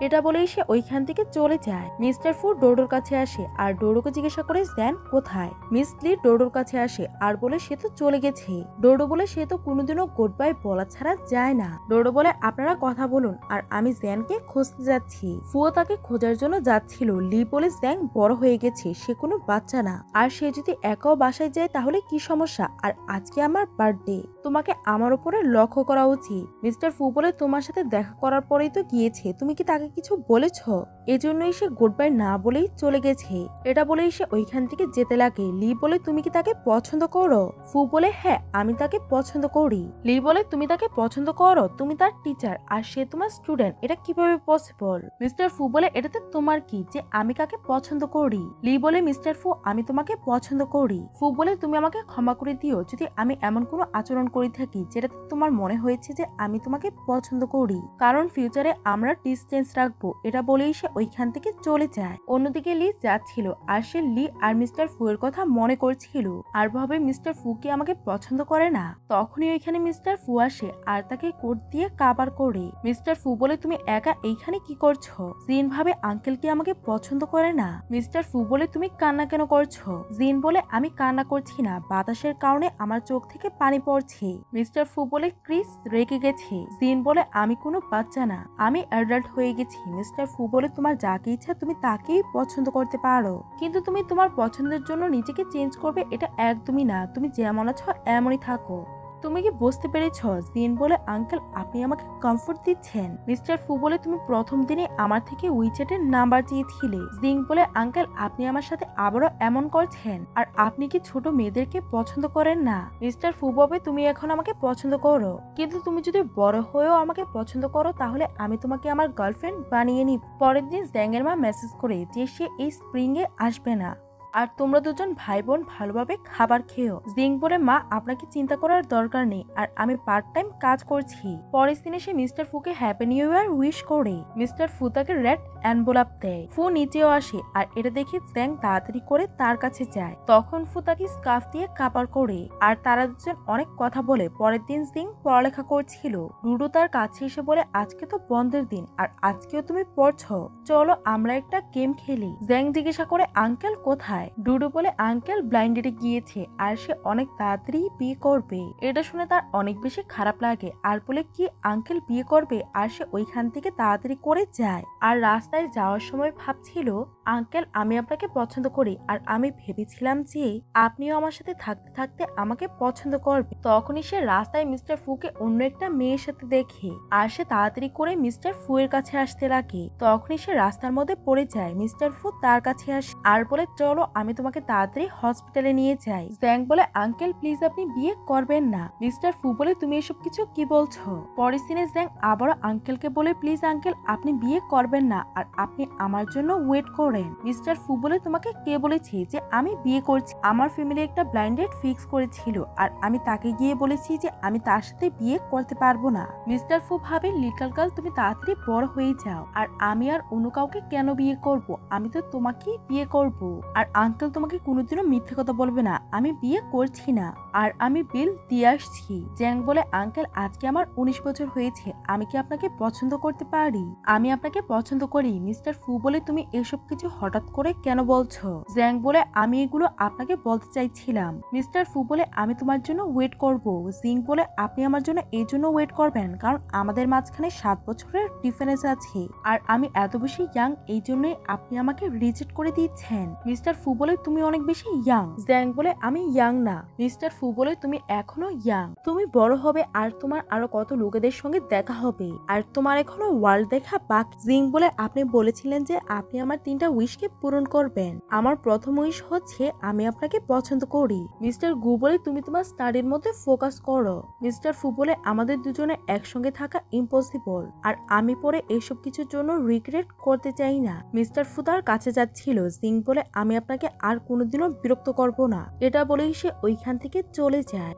এটা বলেই সে ওইখান থেকে চলে যায়। মিস্টার ফু ডোডোর কাছে আসে আর ডোডোকে জিজ্ঞাসা করে, জ্যান কোথায়? মিস লি ডোডোর কাছে আসে আর বলে, সে তো চলে গেছে। ডোডো বলে, সে তো কোনোদিনও গুড বাই বলা ছাড়া যায় না। ডোডো বলে, আপনারা কথা বলুন, আর আমি জ্যানকে খুঁজতে যাচ্ছি। ফুও তাকে খোঁজার জন্য যাচ্ছিল। লি বলে, জ্যান বড় হয়ে গেছে, সে কোনো বাচ্চা না, আর সে যদি একাও বাসায় যায় তাহলে কি সমস্যা? আর আজকে আমার বার্থডে, তোমাকে আমার উপরে লক্ষ্য করা উচিত। মিস্টার ফু বলে, তোমার সাথে দেখা করার পরেই তো গিয়েছে, তুমি কি তাকে কিছু বলেছ? এজন্যই সে গুড বাই না বলেই চলে গেছে। এটা বলেই সে ওইখান থেকে যেতে লাগে। লি বলে, তুমি কি তাকে পছন্দ করো? ফু বলে, হ্যাঁ আমি তাকে পছন্দ করি। লি বলে, তুমি তাকে পছন্দ করো? তুমি তার টিচার আর সে তোমার স্টুডেন্ট, এটা কিভাবে পসিবল? মিস্টার ফু বলে, এটাতে তোমার কি যে আমি কাকে পছন্দ করি? লি বলে, মিস্টার ফু আমি তোমাকে পছন্দ করি। ফু বলে, তুমি আমাকে ক্ষমা করে দিও যদি আমি এমন কোনো আচরণ করে থাকি যেটাতে তোমার মনে হয়েছে যে আমি তোমাকে পছন্দ করি, কারণ ফিউচারে আমরা ডিস্টেন্স রাখবো, এটা বলেই সে ওইখান থেকে চলে যায়। অন্যদিকে লি যাচ্ছিল আর সে লি আর মিস্টার ফুয়ের কথা মনে করছিল আর ভাবে মিস্টার ফু কি আমাকে পছন্দ করে না। তখনই ওইখানে মিস্টার ফু আসে আর তাকে কোট দিয়ে কাবার করে। মিস্টার ফু বলে, তুমি একা এইখানে কি করছো? জিন ভাবে আঙ্কেল কি আমাকে পছন্দ করে না। মিস্টার ফু বলে, তুমি কান্না কেন করছো? জিন বলে, আমি কান্না করছি না, বাতাসের কারণে আমার চোখ থেকে পানি পড়ছে। মিস্টার ফু বলে, ক্রিস রেগে গেছে। জিন বলে, আমি কোনো বাচ্চা না, আমি অ্যাডাল্ট হয়ে গেছি। মিস্টার ফু বলে, তোমার যাকে ইচ্ছা তুমি তাকেই পছন্দ করতে পারো, কিন্তু তুমি তোমার পছন্দের জন্য নিজেকে চেঞ্জ করবে এটা একদমই না। তুমি যেমন আছো এমনই থাকো। তুমি কি বুঝতে পেরেছ? জিন বলে, আঙ্কেল আপনি আমাকে কমফোর্ট দিচ্ছেন। মিস্টার ফু বলে, তুমি প্রথম দিনে আমার থেকে উইচ্যাটের নাম্বার চেয়েছিলে। জিন বলে, আঙ্কেল আপনি আমার সাথে আবারও এমন করছেন? আর আপনি কি ছোট মেয়েদেরকে পছন্দ করেন না? মিস্টার ফু বলে, তুমি এখন আমাকে পছন্দ করো, কিন্তু তুমি যদি বড় হয়েও আমাকে পছন্দ করো তাহলে আমি তোমাকে আমার গার্লফ্রেন্ড বানিয়ে নিব। পরের দিন জ্যাং এর মা মেসেজ করে যে সে এই স্প্রিং এ আসবে না আর তোমরা দুজন ভাই বোন ভালোভাবে খাবার খেও। জিং বলে, মা আপনাকে চিন্তা করার দরকার নেই, আর আমি পার্ট টাইম কাজ করছি। পরের দিনে সে মিস্টার ফুকে হ্যাপি নিউ ইয়ার উইশ করে। মিস্টার ফু তাকে রেড এনভেলপ দেয়। ফু নিচেও আসে আর এটা দেখে জ্যাং তাড়াতাড়ি করে তার কাছে যায়। তখন ফু তাকে স্কার্ফ দিয়ে কাপড় করে আর তারা দুজন অনেক কথা বলে। পরের দিন জিং পড়ালেখা করছিল। ডুডু তার কাছে এসে বলে, আজকে তো বন্ধের দিন আর আজকেও তুমি পড়ছো, চলো আমরা একটা গেম খেলি। জ্যাং জিজ্ঞাসা করে, আঙ্কেল কোথায়? ডুডু বলে, আঙ্কেল ব্লাইন্ড ডেটে গিয়েছে আর সে অনেক তাড়াতাড়ি বিয়ে করবে। এটা শুনে তার অনেক বেশি খারাপ লাগে আর বলে, কি আঙ্কেল বিয়ে করবে? আর সে ওইখান থেকে তাড়াতাড়ি করে যায় আর রাস্তায় যাওয়ার সময় ভাবছিল, আঙ্কেল আমি আপনাকে পছন্দ করি আর আমি ভেবেছিলাম যে আপনিও আমার সাথে থাকতে থাকতে আমাকে পছন্দ করবে। তখনই সে রাস্তায় মিস্টার ফুকে অন্য একটা মেয়ের সাথে দেখে আর সে তাড়াতাড়ি করে মিস্টার ফু এর কাছে আসতে লাগে। তখনই সে রাস্তার মধ্যে পড়ে যায়। মিস্টার ফু তার কাছে আসে আর বলে, চলো আমি তোমাকে তাড়াতাড়ি হসপিটালে নিয়ে যাই। জ্যাং বলে, আঙ্কেল প্লিজ আপনি বিয়ে করবেন না। মিস্টার ফু বলে, তুমি এসব কিছু কি বলছো? পরের দিনে জ্যাং আবারও আঙ্কেলকে বলে, প্লিজ আঙ্কেল আপনি বিয়ে করবেন না আর আপনি আমার জন্য ওয়েট করেন। মিস্টার ফু বলে, তোমাকে কে বলেছে যে আমি বিয়ে করছি? আমার ফ্যামিলি একটা ব্লাইন্ড ডেট ফিক্স করেছিল আর আমি তাকে গিয়ে বলেছি যে আমি তার সাথে বিয়ে করতে পারবো না। মিস্টার ফু ভাবে, লিটল গার্ল তুমি তাড়াতাড়ি বড় হয়ে যাও, আর আমি আর অন্য কাউকে কেন বিয়ে করব? আমি তো তোমাকেই বিয়ে করব। আর আঙ্কেল তোমাকে কোনোদিনও মিথ্যে কথা বলবে না, আমি বিয়ে করছি না আর আমি বিল দিয়ে আসছি। জ্যাং বলে, আঙ্কেল আজকে আমার 19 বছর হয়েছে, আমি কি আপনাকে পছন্দ করতে পারি? আমি আপনাকে পছন্দ করি। মিস্টার ফু বলে, তুমি এসব কিছু হঠাৎ করে কেন বলছো? জ্যাং বলে, আমি এগুলো আপনাকে বলতে চাইছিলাম। মিস্টার ফু বলে, আমি তোমার জন্য ওয়েট করব। জিং বলে, আপনি আমার জন্য এই জন্য ওয়েট করবেন কারণ আমাদের মাঝখানে 7 বছরের ডিফারেন্স আছে আর আমি এত বেশি ইয়াং, এই জন্যই আপনি আমাকে রিজেক্ট করে দিচ্ছেন। মিস্টার ফু বলে, তুমি অনেক বেশি ইয়াং। জ্যাং বলে, আমি ইয়াং না। মিস্টার ফু বলে, তুমি এখনো ইয়াং, তুমি বড় হবে আর তোমার আরো কত লোকেদের সঙ্গে দেখা হবে আর তোমার এখনো ওয়ার্ল্ড দেখা বাকি। জিং বলে, আপনি বলেছিলেন যে আপনি আমার 3টা উইশকে পূরণ করবেন। আমার প্রথম উইশ হচ্ছে আমি আপনাকে পছন্দ করি। মিস্টার গু বলে, তুমি তোমার স্টাডির মধ্যে ফোকাস করো। মিস্টার ফু বলে, আমাদের দুজনে একসঙ্গে থাকা ইম্পসিবল আর আমি পরে এসব কিছুর জন্য রিগ্রেট করতে চাই না। মিস্টার ফু তার কাছে যাচ্ছিল। জিং বলে, আমি আপনাকে আর কোনোদিনও বিরক্ত করব না। এটা বলেই সে ওইখান থেকে চলে যায়।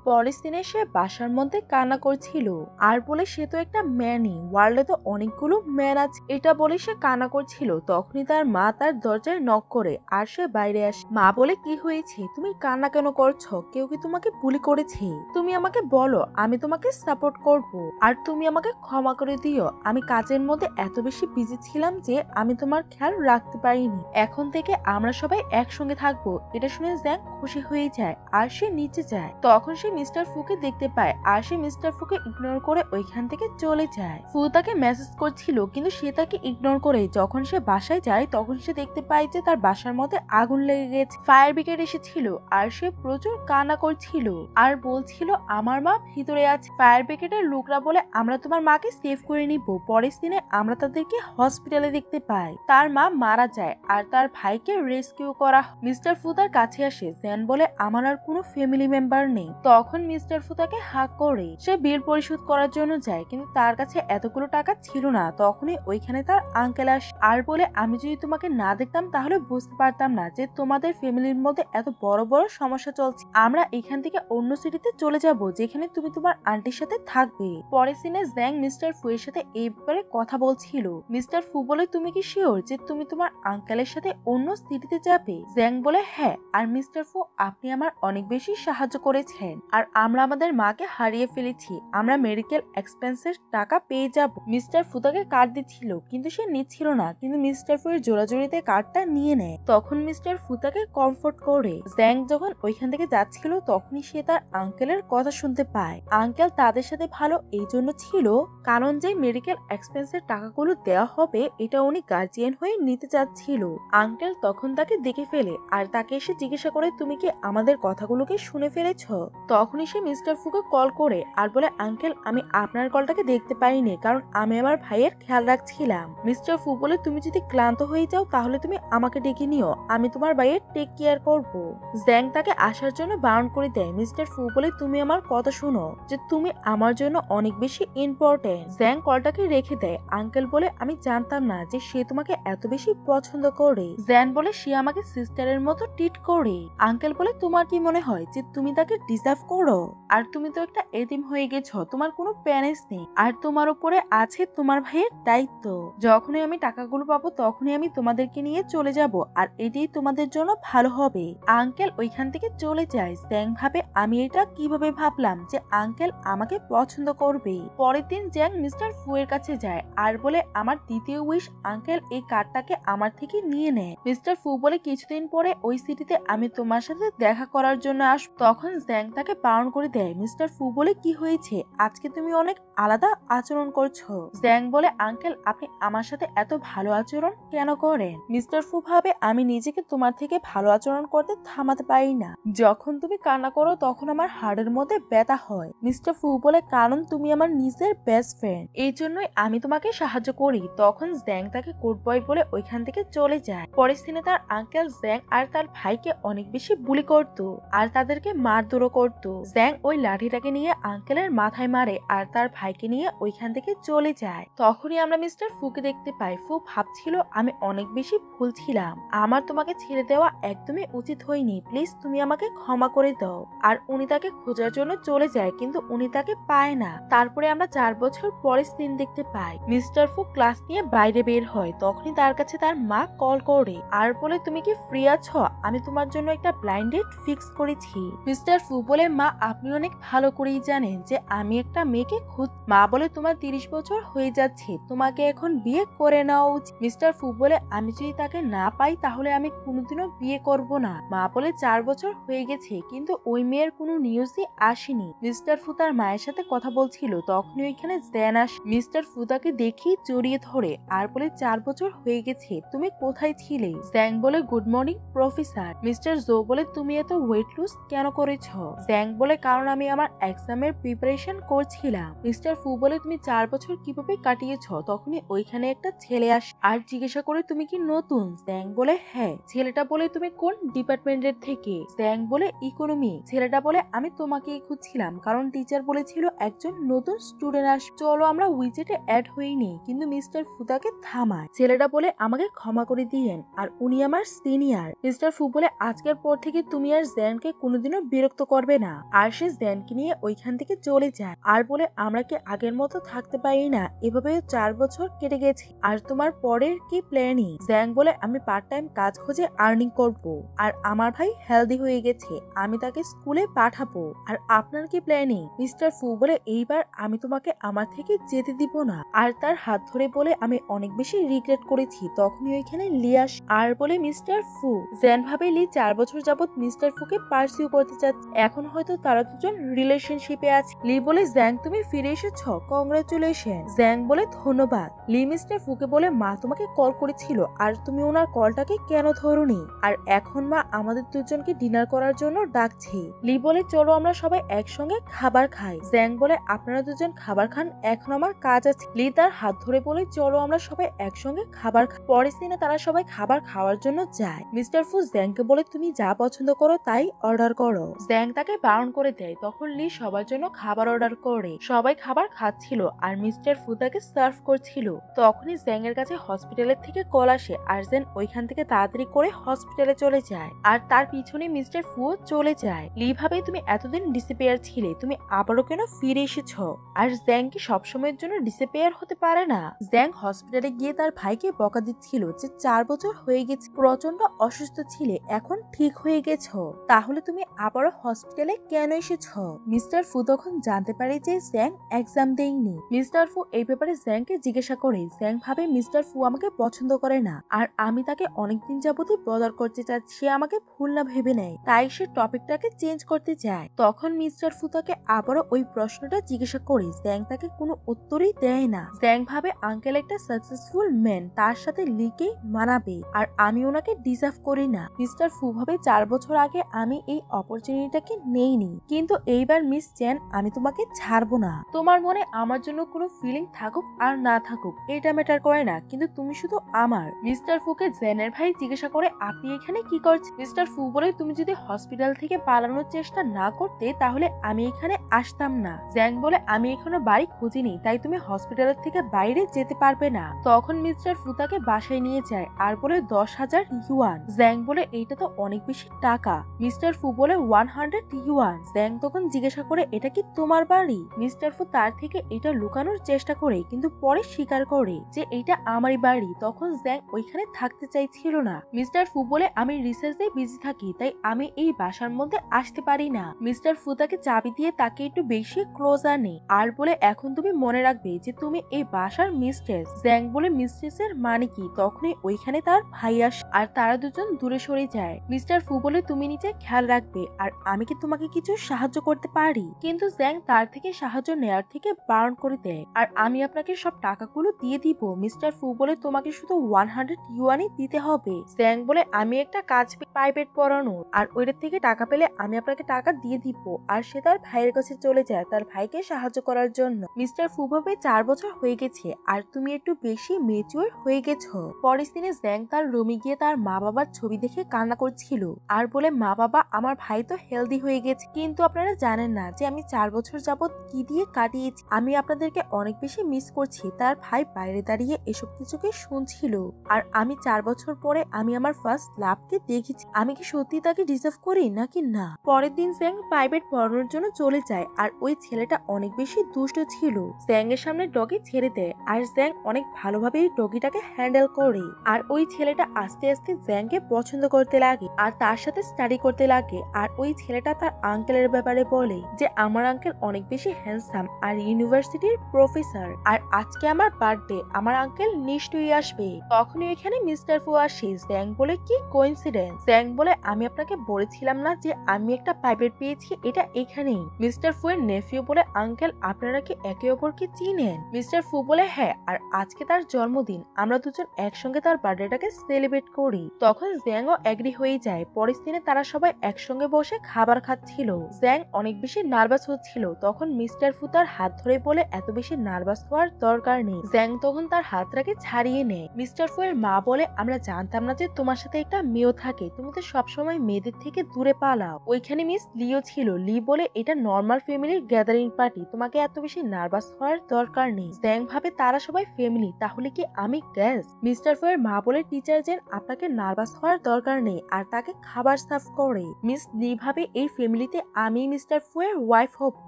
পরের দিনে সে বাসার মধ্যে কান্না করছিল আর বলে, সে তো একটা ম্যানই, ওয়ার্ল্ডে তো অনেকগুলো ম্যান আছে। এটা বলে সে কান্না করছিল। তখনই তার মা তার দরজায় নক করে আর সে বাইরে আসে। মা বলে, কি হয়েছে, তুমি কান্না কেন করছো? কেউ কি তোমাকে বুলি করেছে? তুমি আমাকে বলো, আমি তোমাকে সাপোর্ট করব আর তুমি আমাকে ক্ষমা করে দিও। আমি কাজের মধ্যে এত বেশি বিজি ছিলাম যে আমি তোমার খেয়াল রাখতে পারিনি। এখন থেকে আমরা সবাই একসঙ্গে থাকবো। এটা শুনে জ্যাং খুশি হয়ে যায় আর সে নিচে যায়। তখন সে মিস্টার ফুকে দেখতে পায় আর সে মিস্টার ফুকে ইগনোর করে ওইখান থেকে চলে যায়। ফু তাকে মেসেজ করছিল কিন্তু সে তাকে ইগনোর করে যখন সে বাসায় যায় তখন সে দেখতে পায় যে তার বাসার মধ্যে আগুন লেগে গেছে। ফায়ার ব্রিগেড এসেছিল আর সে প্রচুর কান্না করছিল আর বলছিল, আমার মা ভিতরে আছে। ফায়ার ব্রিগেডের লোকরা বলে, আমরা তোমার মাকে সেভ করে নিব। পরের দিনে আমরা তাদেরকে হসপিটালে দেখতে পাই। তার মা মারা যায় আর তার ভাইকে রেস্কিউ করা। মিস্টার ফু তার কাছে আসে। জ্যান বলে, আমার আর কোনো ফ্যামিলি মেম্বার নেই। তখন মিস্টার ফু তাকে হাক করে সে বিল পরিশোধ করার জন্য যায়, কিন্তু তার কাছে এতগুলো টাকা ছিল না। তখনই ওইখানে তার আঙ্কেল আসে আর বলে, আমি যদি তোমাকে না দেখতাম তাহলে বুঝতে পারতাম না যে তোমাদের ফ্যামিলির মধ্যে এত বড় বড় সমস্যা চলছে। আমরা এখান থেকে অন্য সিটিতে চলে যাব যেখানে তুমি তোমার আন্টির সাথে থাকবে। পরের সিনে জ্যাং মিস্টার ফু এর সাথে এই ব্যাপারে কথা বলছিল। মিস্টার ফু বলে, তুমি কি শিওর যে তুমি তোমার আঙ্কেলের সাথে অন্য সিটিতে যাবে? জ্যাং বলে, হ্যাঁ। আর মিস্টার ফু, আপনি আমার অনেক বেশি সাহায্য করেছেন আর আমরা আমাদের মাকে হারিয়ে ফেলেছি। আমরা মেডিকেল এক্সপেন্সের টাকা পেয়ে যাব। মিস্টার ফু তাকে কার্ড দিচ্ছিল কিন্তু সে নিচ্ছিল না, কিন্তু মিস্টার ফু এর জোরাজোরিতে কার্ডটা নিয়ে নেয়। তখন মিস্টার ফু তাকে কমফোর্ট করে। জ্যাং যখন ওইখান থেকে যাচ্ছিল তখনই সে তার আঙ্কেলের কথা শুনতে পায়। আঙ্কেল তাদের সাথে ভালো এই জন্য ছিল কারণ যে মেডিকেল এক্সপেন্সের টাকাগুলো দেওয়া হবে এটা উনি গার্জিয়ান হয়ে নিতে চাচ্ছিল। আঙ্কেল তখন তাকে দেখে ফেলে আর তাকে এসে জিজ্ঞাসা করে, তুমি কি আমাদের কথাগুলোকে শুনে ফেলেছ? তখনই সে মিস্টার ফুকে কল করে আর বলে, আঙ্কেল আমি আপনার কলটাকে দেখতে পাইনি কারণ আমি আমার ভাইয়ের খেয়াল রাখছিলাম। মিস্টার ফু বলে, তুমি যদি ক্লান্ত হয়ে যাও তাহলে তুমি আমাকে ডেকে নিও, আমি তোমার ভাইয়ের টেক কেয়ার করবো। জ্যাং তাকে আসার জন্য বারণ করে দেয়। মিস্টার ফু বলে, তুমি আমার কথা শুনো যে তুমি আমার জন্য অনেক বেশি ইম্পর্টেন্ট। জ্যাং কলটাকে রেখে দেয়। আঙ্কেল বলে, আমি জানতাম না যে সে তোমাকে এত বেশি পছন্দ করে। জ্যান বলে, সে আমাকে সিস্টারের মতো ট্রিট করে। আঙ্কেল বলে, তোমার কি মনে হয় যে তুমি তাকে ডিজার্ভ করো? আর তুমি তো একটা এতিম হয়ে গেছো, তোমার কোনো প্যারেন্টস নেই আর তোমার উপরে আছে তোমার ভাইয়ের দায়িত্ব। যখনই আমি টাকাগুলো পাবো তখনই আমি তোমাদেরকে নিয়ে চলে যাব আর এটাই তোমাদের জন্য ভালো হবে। আঙ্কেল ওইখান থেকে চলে যায়। জ্যাং ভাবে, আমি এটা কিভাবে ভাবলাম যে আঙ্কেল আমাকে পছন্দ করবে। পরের দিন জ্যাং মিস্টার ফু এর কাছে যায় আর বলে, আমার দ্বিতীয় উইশ আঙ্কেল এই কার্ডটাকে আমার থেকে নিয়ে নেয়। মিস্টার ফু বলে, কিছুদিন পরে ওই সিটিতে আমি তোমার সাথে দেখা করার জন্য আসব। তখন জ্যাং তাকে বারণ করে দেয়। মিস্টার ফু বলে, কি হয়েছে? আজকে তুমি অনেক আলাদা আচরণ করছো। জ্যাং বলে, আঙ্কেল আপনি আমার সাথে এত ভালো আচরণ কেন করেন? মিস্টার ফু ভাবে, আমি নিজেকে তোমার থেকে ভালো আচরণ করতে থামাতে পারি না। যখন তুমি কান্না করো তখন আমার হাড়ের মধ্যে ব্যথা হয়। মিস্টার ফু বলে, কারণ তুমি আমার নিজের বেস্ট ফ্রেন্ড, এই জন্যই আমি তোমাকে সাহায্য করি। তখন জ্যাং তাকে গুড বয় বলে ওইখান থেকে চলে যায়। পরের দিনে তার আঙ্কেল জ্যাং আর তার ভাইকে অনেক বেশি বুলি করত আর তাদেরকে মারধরও করত। জ্যাং ওই লাঠিটাকে নিয়ে আঙ্কেলের মাথায় মারে আর তার ভাইকে নিয়ে ওইখান থেকে চলে যায়। তখনই আমরা মিস্টার ফুকে দেখতে পাই। ফু ভাবছিল, আমি অনেক বেশি ভুল ছিলাম, আমার তোমাকে ছেড়ে দেওয়া একদমই উচিত হয়নি, প্লিজ তুমি আমাকে ক্ষমা করে দাও। আর উনি তাকে খোঁজার জন্য চলে যায় কিন্তু উনি তাকে পায় না। তারপরে আমরা 4 বছর পরে সিন দেখতে পাই। মিস্টার ফু ক্লাস নিয়ে বাইরে বের হয়। তখনই তার কাছে তার মা কল করে আর বলে, তুমি কি ফ্রি আছো? আমি তোমার জন্য একটা ব্লাইন্ড ডেট ফিক্স করেছি। মিস্টার ফু বলে, মা আপনি অনেক ভালো করেই জানেন যে আমি একটা মেয়েকে খুঁজ। মা বলে, তোমার 30 বছর হয়ে যাচ্ছে, তোমাকে এখন বিয়ে করে নেওয়া উচিত। মিস্টার ফু বলে, আমি যদি তাকে না পাই তাহলে আমি কোনোদিনও বিয়ে করব না। মা বলে, 4 বছর হয়ে গেছে কিন্তু ওই মেয়ের কোনো নিউজই আসেনি। মিস্টার ফু তার মায়ের সাথে কথা বলছিল তখনই ওইখানে জ্যান আসে। মিস্টার ফু তাকে দেখেই জড়িয়ে ধরে আর বলে, 4 বছর হয়ে গেছে, তুমি কোথায় ছিলে? জ্যাং বলে, good morning professor. Mister Joe বলে, তুমি এত ওয়েট লুজ কেন করেছ? জ্যাং বলে, কারণ আমি আমার এক্সামের প্রিপারেশন করছিলাম। মিস্টার ফু বলে, তুমি 4 বছর কিভাবে কাটিয়েছ? তখনই ওইখানে একটা ছেলে আসে আর জিজ্ঞাসা করে, তুমি কি নতুন? জ্যাং বলে, হ্যাঁ। ছেলেটা বলে, তুমি কোন ডিপার্টমেন্টের থেকে? জ্যাং বলে, ইকোনমি। ছেলেটা বলে, আমি তোমাকেই খুঁজছিলাম কারণ টিচার বলেছিল একজন নতুন স্টুডেন্ট আস, চলো আমরা উইজেটে অ্যাড হইনি। কিন্তু মিস্টার ফু তাকে থামায়। ছেলেটা বলে, আমাকে ক্ষমা করে দিয়েন আর উনি আমার সিনিয়র। মিস্টার ফু বলে, আজকের পর থেকে তুমি আর জ্যানকে কোনোদিনও বিরক্ত করবে না। আর সে জ্যানকে নিয়ে ওইখান থেকে চলে যায় আর বলে, আমরা কি আগের মতো থাকতে পারি না? এভাবে 4 বছর কেটে গেছে আর তোমার পরের কি প্ল্যানিং? জ্যাং বলে, আমি পার্ট টাইম কাজ খুঁজে আর্নিং করব আর আমার ভাই হেলদি হয়ে গেছে, আমি তাকে স্কুলে পাঠাবো। আর আপনার কি প্ল্যানিং? মিস্টার ফু বলে, এইবার আমি তোমাকে আমার থেকে যেতে দিব না। আর তার হাত ধরে বলে, আমি অনেক বেশি রিগ্রেট করেছি। তখনই ওইখানে লিয়াস আর বলে, মিস্টার ফু। জ্যান ভাবে লি 4 বছর যাবত মিস্টার ফুকে পার্সিউ করতে চাচ্ছে, এখন হয়তো তারা দুজন রিলেশনশিপে আছে। লি বলে, জ্যাং তুমি ফিরে এসে এসেছো, কংগ্রাচুলেশন। জ্যাং বলে ধন্যবাদ। লি মিস্টার ফুকে বলে মা তোমাকে কল করেছিল আর তুমি ওনার কলটাকে কেন ধরোনি, আর এখন মা আমাদের দুজনকে ডিনার করার জন্য ডাকছে। লি বলে চলো আমরা সবাই একসঙ্গে খাবার খাই। জ্যাং বলে আপনারা দুজন খাবার খান, এখন আমার কাজ আছে। লি তার হাত ধরে বলে চলো আমরা সবাই একসঙ্গে খাবার খাই। পরের দিনে তারা সবাই খাবার খাওয়ার জন্য যায়। মিস্টার ফু জ্যাংকে বলে তুমি যা পছন্দ করো তাই অর্ডার করো। জ্যাং তাকে বারণ করে দেয়। তখন লি সবার জন্য খাবার অর্ডার করে। সবাই খাবার খাচ্ছিল আর মিস্টার ফু তাকে সার্ভ করছিল। তখনই জ্যাং এর কাছে হসপিটালের থেকে কল আসে আর জ্যাং ওইখান থেকে তাড়াতাড়ি করে হসপিটালে চলে যায় আর তার পিছনে মিস্টার ফুও চলে যায়। লি ভাবে তুমি এতদিন ডিসঅ্যাপিয়ার ছিলে, তুমি আবারও কেন ফিরে এসেছো? আর জ্যাং কি সবসময়ের জন্য ডিসঅ্যাপিয়ার হতে পারে না? জ্যাং হসপিটালে গিয়ে তার ভাইকে বকা দিচ্ছিল যে 4 বছর হয়ে গেছে, প্রচন্ড অসুস্থ ছিলে, এখন ঠিক হয়ে গেছো, তাহলে তুমি আবারও হসপিটালে কেন এসেছো? মিস্টার ফু তখন জানতে পারে যে জ্যাং এক্সাম দেয়নি। মিস্টার ফু এই ব্যাপারে জ্যাংকে জিজ্ঞাসা করে। জ্যাং ভাবে মিস্টার ফু আমাকে পছন্দ করে না আর আমি তাকে অনেকদিন যাবতই বদর করতে চাচ্ছি, সে আমাকে ভুল না ভেবে নেয়, তাই সে টপিকটাকে চেঞ্জ করতে চায়। তখন মিস্টার ফু তাকে আবারও ওই প্রশ্নটা জিজ্ঞাসা করে। জ্যাং তাকে কোনো উত্তরই দেয় না। জ্যাং ভাবে আঙ্কেল একটা সাকসেসফুল ম্যান, তার সাথে লিকে মানাবে আর আমি ওনাকে ডিজার্ভ করি না। মিস্টার ফু ভাবে 4 বছর আগে আমি এই অপরচুনিটিটাকে নেইনি, কিন্তু এইবার মিস চ্যান আমি তোমাকে ছাড়বো না। তোমার মনে আমার জন্য কোনো ফিলিং থাকুক আর না থাকুক এটা ম্যাটার করে না, কিন্তু তুমি শুধু আমার। মিস্টার ফুকে জ্যানের ভাই জিজ্ঞাসা করে আপনি এখানে কি করছেন? মিস্টার ফু বলে তুমি যদি হসপিটাল থেকে পালানোর চেষ্টা না করতে তাহলে আমি এখানে আসতাম না। জ্যাং বলে আমি এখনো বাড়ি খুঁজিনি, তাই তুমি হসপিটালের থেকে বাইরে যেতে পারবে না। তখন মিস্টার ফু তাকে বাসায় নিয়ে যায় আর বলে 10,000 ইউয়ান। জ্যাং বলে এইটা তো অনেক বেশি টাকা। মিস্টার ফু বলে 100 ইউয়ান। জ্যাং তখন জিজ্ঞাসা করে এটা কি তোমার বাড়ি? মিস্টার ফু তার থেকে এটা লুকানোর চেষ্টা করে কিন্তু পরে স্বীকার করে যে এটা আমারই বাড়ি। তখন জ্যাং ওইখানে থাকতে চাইছিল না। মিস্টার ফু বলে আমি রিসার্চে বিজি থাকি, তাই আমি এই বাসার মধ্যে আসতে পারি না। মিস্টার ফু তাকে চাবি দিয়ে তাকে একটু বেশি ক্লোজ আনে আর বলে এখন তুমি মনে রাখবে যে তুমি এই বাসার মিস্ট্রেস। জ্যাং বলে মিস্ট্রেসের মানে কি? তখনই ওইখানে তার ভাই আসে আর তারা দুজন দূরে সরে যায়। মিস্টার ফু বলে তুমি নিচে খেয়াল রাখবে আর আমি কি তোমাকে কিছু সাহায্য করতে পারি? কিন্তু জ্যাং তার থেকে সাহায্য নেয়ার থেকে বারণ করে দেয় আর আমি আপনাকে সব টাকাগুলো দিয়ে দিব। মিস্টার ফু বলে তোমাকে শুধু 100 ইউয়ানই দিতে হবে। জ্যাং বলে আমি একটা কাজ প্রাইভেট পড়ানো আর ওইটার থেকে টাকা পেলে আমি আপনাকে টাকা দিয়ে দিব। আর সে তার ভাইয়ের কাছে চলে যায় তার ভাইকে সাহায্য করার জন্য। মিস্টার ফু ভাবে 4 বছর হয়ে গেছে আর তুমি একটু বেশি ম্যাচিউর হয়ে গেছো। পরের দিনে জ্যাং তার রুমে গিয়ে তার মা বাবার ছবি দেখে কান্না করছিল আর বলে মা বাবা আমার ভাই তো হেলদি হয়ে গেছে, কিন্তু আপনারা জানেন না যে আমি 4 বছর যাবত কি দিয়ে কাটিয়েছি। আমি আপনাদেরকে অনেক বেশি মিস করছি। তার ভাই বাইরে দাঁড়িয়ে এসব কিছুকে শুনছিল আর আমি 4 বছর পরে আমি আমার ফার্স্ট লাভকে দেখেছি। আমি কি সত্যি তাকে ডিজার্ভ করি নাকি না? পরের দিন জ্যাং প্রাইভেট পড়ানোর জন্য চলে যায় আর ওই ছেলেটা অনেক বেশি দুষ্ট ছিল। জ্যাং এর সামনে ডগি ছেড়ে দেয় আর জ্যাং অনেক ভালোভাবে ডগিটাকে হ্যান্ডেল করে আর ওই ছেলেটা আস্তে আস্তে জ্যাংকে পছন্দ করতে লাগে আর তার সাথে স্টাডি করতে লাগে। আর ওই ছেলেটা তার আঙ্কেলের ব্যাপারে বলে যে আমার আঙ্কেল অনেক বেশি হ্যান্ডসাম আর ইউনিভার্সিটির প্রফেসর, আর আজকে আমার বার্থডে, আমার আঙ্কেল নিশ্চয়ই আসবে। তখনই এখানে মিস্টার ফু আসে। জ্যাং বলে কি কোইন্সিডেন্স? জ্যাং বলে আমি আপনাকে বলেছিলাম না যে আমি একটা প্রাইভেট পেয়েছি, এটা এখানেই। মিস্টার ফু এর নেফিউ বলে আঙ্কেল আপনারা কি একে অপরকে চিনেন? মিস্টার ফু বলে হ্যাঁ, আর আজকে তার জন্মদিন, আমরা দুজন একসঙ্গে তার বার্থডেটাকে সেলিব্রেট করি। তখন জ্যাংও এগ্রি হয়ে যায়। পরের দিনে তারা সবাই একসঙ্গে বসে খাবার খাচ্ছিল। জ্যাং অনেক বেশি নার্ভাস হচ্ছিল। তখন মিস্টার ফু তার হাত ধরে বলে এত বেশি নার্ভাস হওয়ার দরকার নেই। জ্যাং তখন তার হাতটাকে ছাড়িয়ে নেয়। মিস্টার ফু এর মা বলে আমরা জানতাম না যে তোমার সাথে একটা মেয়েও থাকে, তুমি তো সবসময় মেয়েদের থেকে দূরে পালাও। ওইখানে মিস লিও ছিল। লি বলে এটা নর্মাল ফ্যামিলির গ্যাদারিং পার্টি, তোমাকে এত বেশি নার্ভাস হওয়ার দরকার নেই। জ্যাং ভাবে তারা সবাই ফ্যামিলি, তাহলে কি আমি গ্যাস? মিস্টার ফু এর মা বলে টিচার জেন আপনাকে নার্ভাস হওয়ার দরকার নেই আর তাকে খাবার সার্ভ করে। মিস লি ভাবে এই ফ্যামিলিতে আমি মিস্টার ফু এর ওয়াইফ হব।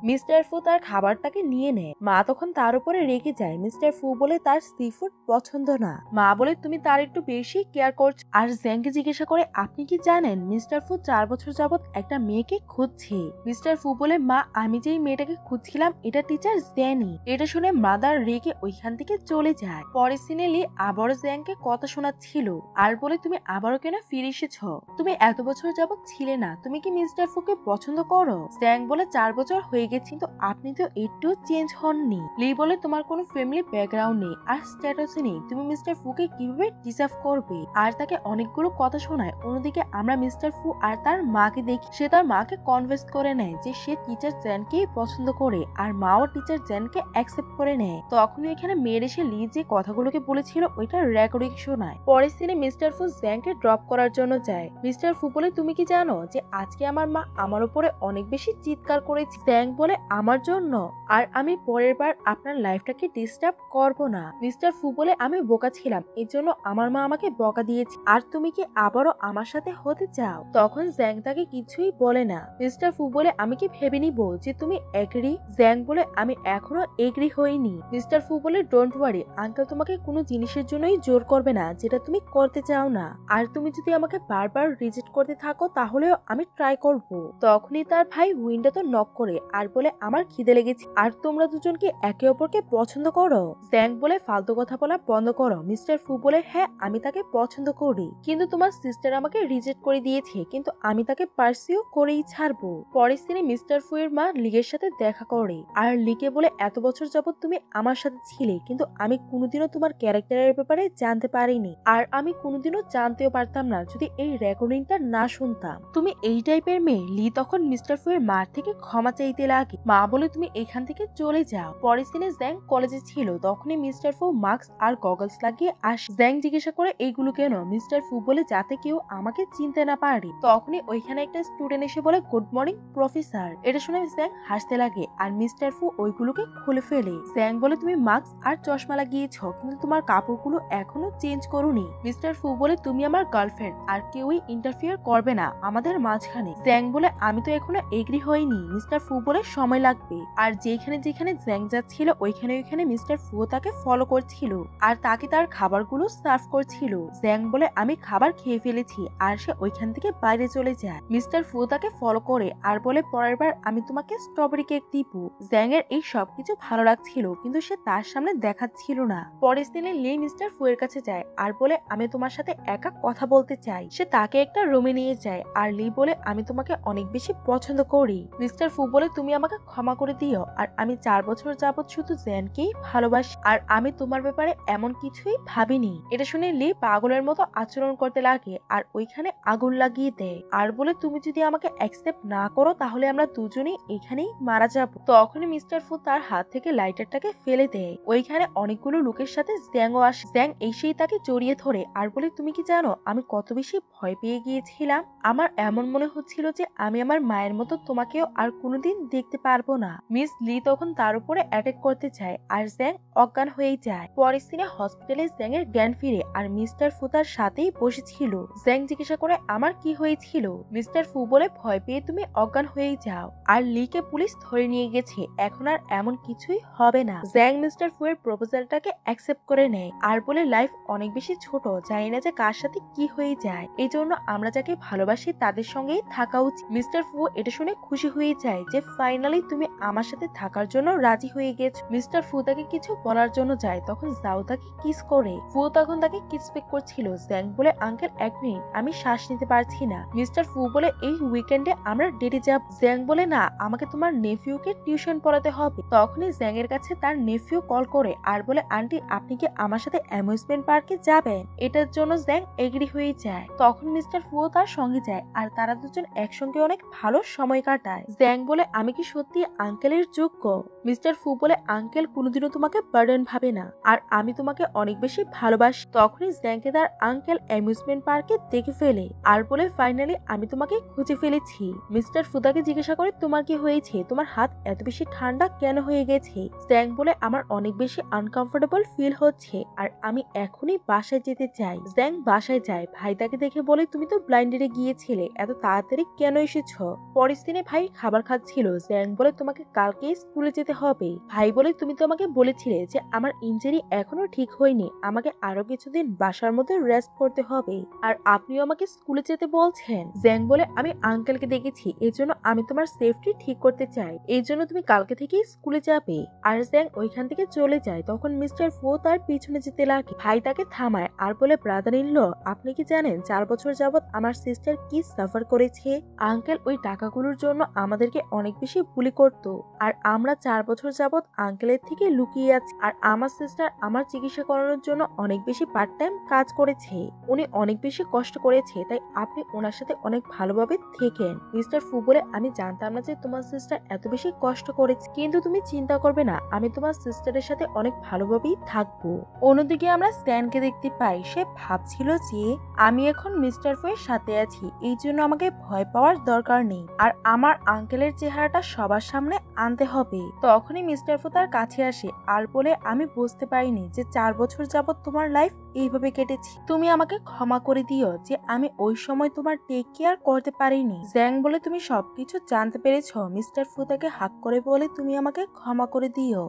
মিস্টার ফু তার খাবারটাকে নিয়ে নেয়। মা তখন তার উপরে রেগে যায়। মিস্টার ফু বলে তার সি ফুড পছন্দ না। মা বলে তুমি তার একটু বেশি কেয়ার করছো। আর জ্যাংকে জিজ্ঞাসা করে আপনি কি জানেন মিস্টার ফু 4 বছর যাবত একটা মেয়েকে খুঁজছে? মিস্টার ফু বলে মা আমি যেই মেয়েটাকে খুঁজছিলাম এটা টিচার জ্যানি। এটা শুনে মাদার রেগে ওইখান থেকে চলে যায়। পরে সিনে লি আবারও জ্যাংকে কথা শোনাচ্ছিল আর বলে তুমি আবারও কেন ফিরে এসেছ? তুমি এত বছর যাবত ছিলে না, তুমি কি মিস্টার ফুকে পছন্দ করো? জ্যাং বলে 4 বছর হয়ে গেছে, কিন্তু আপনি তো একটু একটু চেঞ্জ হননি। লি বলে তোমার কোনো ফ্যামিলি ব্যাকগ্রাউন্ড নেই আর স্ট্যাটাস নেই, তুমি মিস্টার ফুকে কিভাবে ডিজার্ভ করবে? আর তাকে অনেকগুলো কথা শোনায়। অন্যদিকে আমরা মিস্টার ফু আর তার মাকে দেখি, সে তার মাকে কনভিন্স করে নেয় যে সে টিচার জ্যানকেই পছন্দ করে আর মাও টিচার জ্যানকে অ্যাকসেপ্ট করে নেয়। তখনই এখানে মেয়ের এসে লি যে কথাগুলোকে বলেছিল ওইটা রেকর্ডিং শোনায়। পরের সিনে মিস্টার ফু জ্যানকে ড্রপ করার জন্য যায়। মিস্টার ফু বলে তুমি কি জানো যে আজকে আমার মা আমার উপরে অনেক বেশি চিৎকার করেছে? জ্যাং বলে আমার জন্য? আর আমি পরের বার আপনার লাইফটাকে ডিস্টার্ব করব না। মিস্টার ফু বলে আমি বোকা ছিলাম, এর জন্য আমার মা আমাকে বকা দিয়েছে, আর তুমি কি আবারও আমার সাথে হতে চাও? তখন জ্যাং তাকে কিছুই বলে না। মিস্টার ফু বলে আমি কি ভেবে নিব যে তুমি এগ্রি? জ্যাং বলে আমি এখনো এগ্রি হইনি। মিস্টার ফু বলে ডোন্ট ওয়ারি, আঙ্কেল তোমাকে কোনো জিনিসের জন্যই জোর করবে না যেটা তুমি করতে চাও না। আর তুমি যদি আমাকে বারবার রিজেক্ট করতে থাকো তাহলেও আমি ট্রাই করব। তখনই তার ভাই উইন্ডোতে নক করে আর বলে আমার খিদে লেগেছে, আর তোমরা দুজন কি একে অপরকে পছন্দ করো? জ্যাং বলে ফালতু কথা বলা বন্ধ করো। মিস্টার ফু বলে হ্যাঁ আমি তাকে পছন্দ করি, কিন্তু তোমার সিস্টার আমাকে রিজেক্ট করে দিয়েছে, কিন্তু আমি তাকে পার্সিউ করেই ছাড়বো। পরের দিনে মিস্টার ফু এর মা লিগের সাথে দেখা করে আর লিকে বলে এত বছর যাবত তুমি আমার সাথে ছিলে, কিন্তু আমি কোনোদিনও তোমার ক্যারেক্টারের ব্যাপারে জানতে পারিনি, আর আমি কোনোদিনও জানতেও পারতাম না যদি এই রেকর্ডিংটা না শুনতাম। তুমি এই টাইপের মেয়ে। লি তখন মিস্টার ফু এর মার থেকে ক্ষমা চাইতে লাগে। মা বলে তুমি এখান থেকে চলে যাও। পরের দিনে জ্যাং কলেজে ছিল, তখনই মিস্টার ফু মাস্ক আর গগলস লাগিয়ে আসে। জ্যাং জিজ্ঞাসা করে এইগুলো কেন? মিস্টার ফু বলে যাতে কেউ আমাকে চিনতে না পারে। তখনই ওইখানে একটা স্টুডেন্ট এসে বলে গুড মর্নিং প্রফেসর। এটা শুনে জ্যাং হাসতে লাগে আর মিস্টার ফু ওইগুলোকে খুলে ফেলে। জ্যাং বলে তুমি মাস্ক আর চশমা লাগিয়েছ, কিন্তু তোমার কাপড়গুলো এখনো চেঞ্জ করোনি। মিস্টার ফু বলে তুমি আমার গার্লফ্রেন্ড আর কেউই ইন্টারফিয়ার করবে না আমাদের মাঝখানে। জ্যাং বলে আমি তো এখনো এগ্রি হইনি। মিস্টার ফু বলে সময় লাগবে। আর যেখানে যেখানে জ্যাং যাচ্ছিল ওইখানে ওইখানে মিস্টার ফু তাকে ফলো করছিল আর তাকে তার খাবারগুলো সার্ভ করছিল। জ্যাং বলে আমি খাবার খেয়ে ফেলেছি, আর সে ওইখান থেকে বাইরে চলে যায়। মিস্টার ফু তাকে ফলো করে আর বলে পরের বার আমি তোমাকে স্ট্রবেরি কেক দিব। জ্যাং এর এই সবকিছু ভালো লাগছিল, কিন্তু সে তার সামনে দেখাচ্ছিল না। পরের দিনে লি মিস্টার ফু এর কাছে যায় আর বলে আমি তোমার সাথে একা কথা বলতে চাই। সে তাকে একটা রুমে নিয়ে যায় আর লি বলে আমি তোমাকে অনেক বেশি পছন্দ করি। মিস্টার ফু বলে তুমি আমাকে ক্ষমা করে দিও, আর আমি 4 বছর যাবত শুধু জ্যানকেই ভালোবাসি, আর আমি তোমার ব্যাপারে এমন কিছুই ভাবিনি। এটা শুনে লি পাগলের মতো আচরণ করতে লাগে আর ওইখানে আগুন লাগিয়ে দেয় আর বলে তুমি যদি আমাকে অ্যাকসেপ্ট না করো তাহলে আমরা দুজনেই এখানেই মারা যাব। তখনই মিস্টার ফু তার হাত থেকে লাইটারটাকে ফেলে দেয়। ওইখানে অনেকগুলো লোকের সাথে জ্যাংও আসে। জ্যাং এসেই তাকে জড়িয়ে ধরে আর বলে তুমি কি জানো আমি কত বেশি ভয় পেয়ে গিয়েছিলাম? আমার এমন মনে হচ্ছিল যে আমি আমার মায়ের মতো তোমাকেও আর কোনোদিন দেখতে পারবো না। মিস লি তখন তার উপরে অ্যাটাক করতে চায় আর জ্যাং অজ্ঞান হয়ে যায়। পরের দিনে হসপিটালে জ্যাং এর জ্ঞান ফিরে আর মিস্টার ফু তার সাথেই বসেছিল। জ্যাং জিজ্ঞাসা করে আমার কি হয়েছিল? মিস্টার ফু বলে ভয় পেয়ে তুমি অজ্ঞান হয়ে যাও, আর লিকে পুলিশ ধরে নিয়ে গেছে, এখন আর এমন কিছুই হবে না। জ্যাং মিস্টার ফু এর প্রপোজালটাকে অ্যাকসেপ্ট করে নেয় আর বলে লাইফ অনেক বেশি ছোট, জানি না যে কার সাথে কি হয়ে যায়, এই জন্য আমরা যাকে ভালোবাসি তাদের সঙ্গেই থাকা উচিত। মিস্টার ফু এটা শুনে খুশি হয়ে যায় যে ফাইনালি তুমি আমার সাথে থাকার জন্য রাজি হয়ে গেছো। মিস্টার ফু তাকে কিছু বলার জন্য যায়, তখন জাও তাকে কিস করে। ফু তখন তাকে কিস ব্যাক করছিল। জ্যাং বলে আঙ্কেল 1 মিনিট, আমি শ্বাস নিতে পারছি না। মিস্টার ফু বলে এই উইকেন্ডে আমরা ডেটে যাব। জ্যাং বলে না, আমাকে তোমার নেফিউকে টিউশন পড়াতে হবে। তখনই জ্যাং এর কাছে তার নেফিউ কল করে আর বলে আন্টি আপনি কি আমার সাথে অ্যামিউজমেন্ট পার্কে যাবেন? এটার জন্য জ্যাং এগ্রি হয়ে যায়। তখন মিস্টার ফু তার সঙ্গে যায় আর তারা দুজন একসঙ্গে অনেক ভালো সময় কাটায়। জ্যাং বলে আমি কি সত্যি আঙ্কেলের যোগ্য? মিস্টার ফু বলে আঙ্কেল কোনোদিনও তোমাকে বার্ডেন ভাবে না, আর আমি তোমাকে অনেক বেশি ভালোবাসি। তখনই জ্যাংকে তার আঙ্কেল অ্যামিউজমেন্ট পার্কে দেখে ফেলে আর বলে ফাইনালি আমি তোমাকে খুঁজে ফেলেছি। মিস্টার ফু তাকে জিজ্ঞাসা করে তোমার কি হয়েছে, তোমার হাত এত বেশি ঠান্ডা কেন হয়ে গেছে? জ্যাং বলে আমার অনেক বেশি আনকমফোর্টেবল ফিল হচ্ছে আর আমি এখনই বাসায় যেতে চাই। জ্যাং বাসায় যায়। ভাই তাকে দেখে বলে তুমি তো ব্লাইন্ডারে গিয়েছিলে, এত তাড়াতাড়ি কেন এসেছো? পরের দিনে ভাই খাবার খাচ্ছিল। জ্যাং বলে তোমাকে কালকে স্কুলে যেতে হবে। ভাই বলে তুমি তো আমাকে বলেছিলে যে আমার ইনজুরি এখনো ঠিক হয়নি, আমাকে আরো কিছুদিন বাসার মধ্যে রেস্ট করতে হবে, আর আপনিও আমাকে স্কুলে যেতে বলছেন। জ্যাং বলে আমি আঙ্কেলকে দেখেছি, এজন্য আমি তোমার সেফটি ঠিক করতে চাই, এই জন্য তুমি কালকে থেকেই স্কুলে যাবে। আর জ্যাং ওইখান থেকে চলে যায়। তখন মিস্টার ফু তার পিছনে যেতে লাগে। ভাই তাকে থামায় আর বলে ব্রাদার ইন ল, আপনি কি জানেন 4 বছর যাবত আমার সিস্টার কি সাফার করেছে? আঙ্কেল ওই টাকাগুলোর জন্য আমাদেরকে অনেক বেশি বুলি করতো, আর আমরা 4 বছর যাবৎ আঙ্কেলের থেকে লুকিয়ে আছি, আর আমার সিস্টার আমার চিকিৎসা করানোর জন্য অনেক বেশি পার্ট টাইম কাজ করেছে। উনি অনেক বেশি কষ্ট করেছে, তাই আপনি ওনার সাথে অনেক ভালোভাবে থেকেন। মিস্টার ফু বলে, আমি জানতাম না যে তোমার সিস্টার এত বেশি কষ্ট করেছে, কিন্তু তুমি চিন্তা করবে না, আমি তোমার সিস্টারের সাথে অনেক ভালোভাবেই থাকবো। অন্যদিকে আমরা স্ট্যানকে দেখতে পাই। সে ভাবছিল যে আমি এখন মিস্টার ফু এর সাথে আছি, এই জন্য আমাকে ভয় পাওয়ার দরকার নেই, আর আমার আঙ্কেলের চেহারাটা সবার সামনে আনতে হবে। তখনই মিস্টার ফু তার কাছে আসে আর বলে, আমি বুঝতে পারিনি যে 4 বছর যাবত তোমার লাইফ এইভাবে কেটেছে। তুমি আমাকে ক্ষমা করে দিও যে আমি ওই সময় তোমার টেক কেয়ার করতে পারিনি। জ্যাং বলে, তুমি সবকিছু জানতে পেরেছ। মিস্টার ফু তাকে হাক করে বলে, তুমি আমাকে ক্ষমা করে দিও,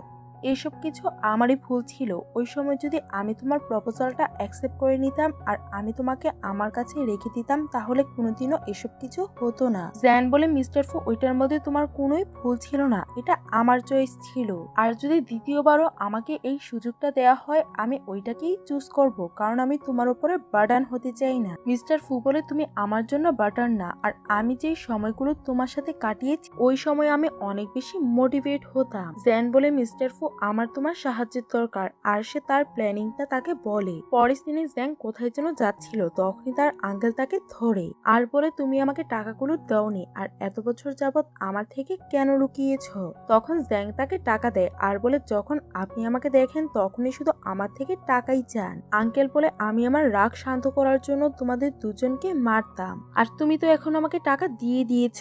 এসব কিছু আমারই ভুল ছিল। ওই সময় যদি আমি তোমার প্রপোজালটা অ্যাকসেপ্ট করে নিতাম আর আমি তোমাকে আমার কাছে রেখে দিতাম, তাহলে কোনোদিনও এসব কিছু হতো না। জ্যান বলে, মিস্টার ফু, ওইটার মধ্যে তোমার কোনোই ভুল ছিল না, এটা আমার চয়েস ছিল। আর যদি দ্বিতীয়বারও আমাকে এই সুযোগটা দেয়া হয়, আমি ওইটাকেই চুজ করব, কারণ আমি তোমার উপরে বার্ডান হতে চাই না। মিস্টার ফু বলে, তুমি আমার জন্য বার্ডান না, আর আমি যেই সময়গুলো তোমার সাথে কাটিয়েছি ওই সময় আমি অনেক বেশি মোটিভেট হতাম। জ্যান বলে, মিস্টার ফু, আমার তোমার সাহায্যের দরকার। আর সে তার প্ল্যানিংটা তাকে বলে। পরের দিনে জ্যাং কোথায় যেন যাচ্ছিল, তখনই তার আঙ্কেল তাকে ধরে আর বলে, তুমি আমাকে টাকাগুলো দাওনি, আর এত বছর যাবত আমার থেকে কেন লুকিয়েছ? তখন জ্যাং তাকে টাকা দেয় আর বলে, যখন আপনি আমাকে দেখেন তখনই শুধু আমার থেকে টাকাই চান। আঙ্কেল বলে, আমি আমার রাগ শান্ত করার জন্য তোমাদের দুজনকে মারতাম, আর তুমি তো এখন আমাকে টাকা দিয়ে দিয়েছ।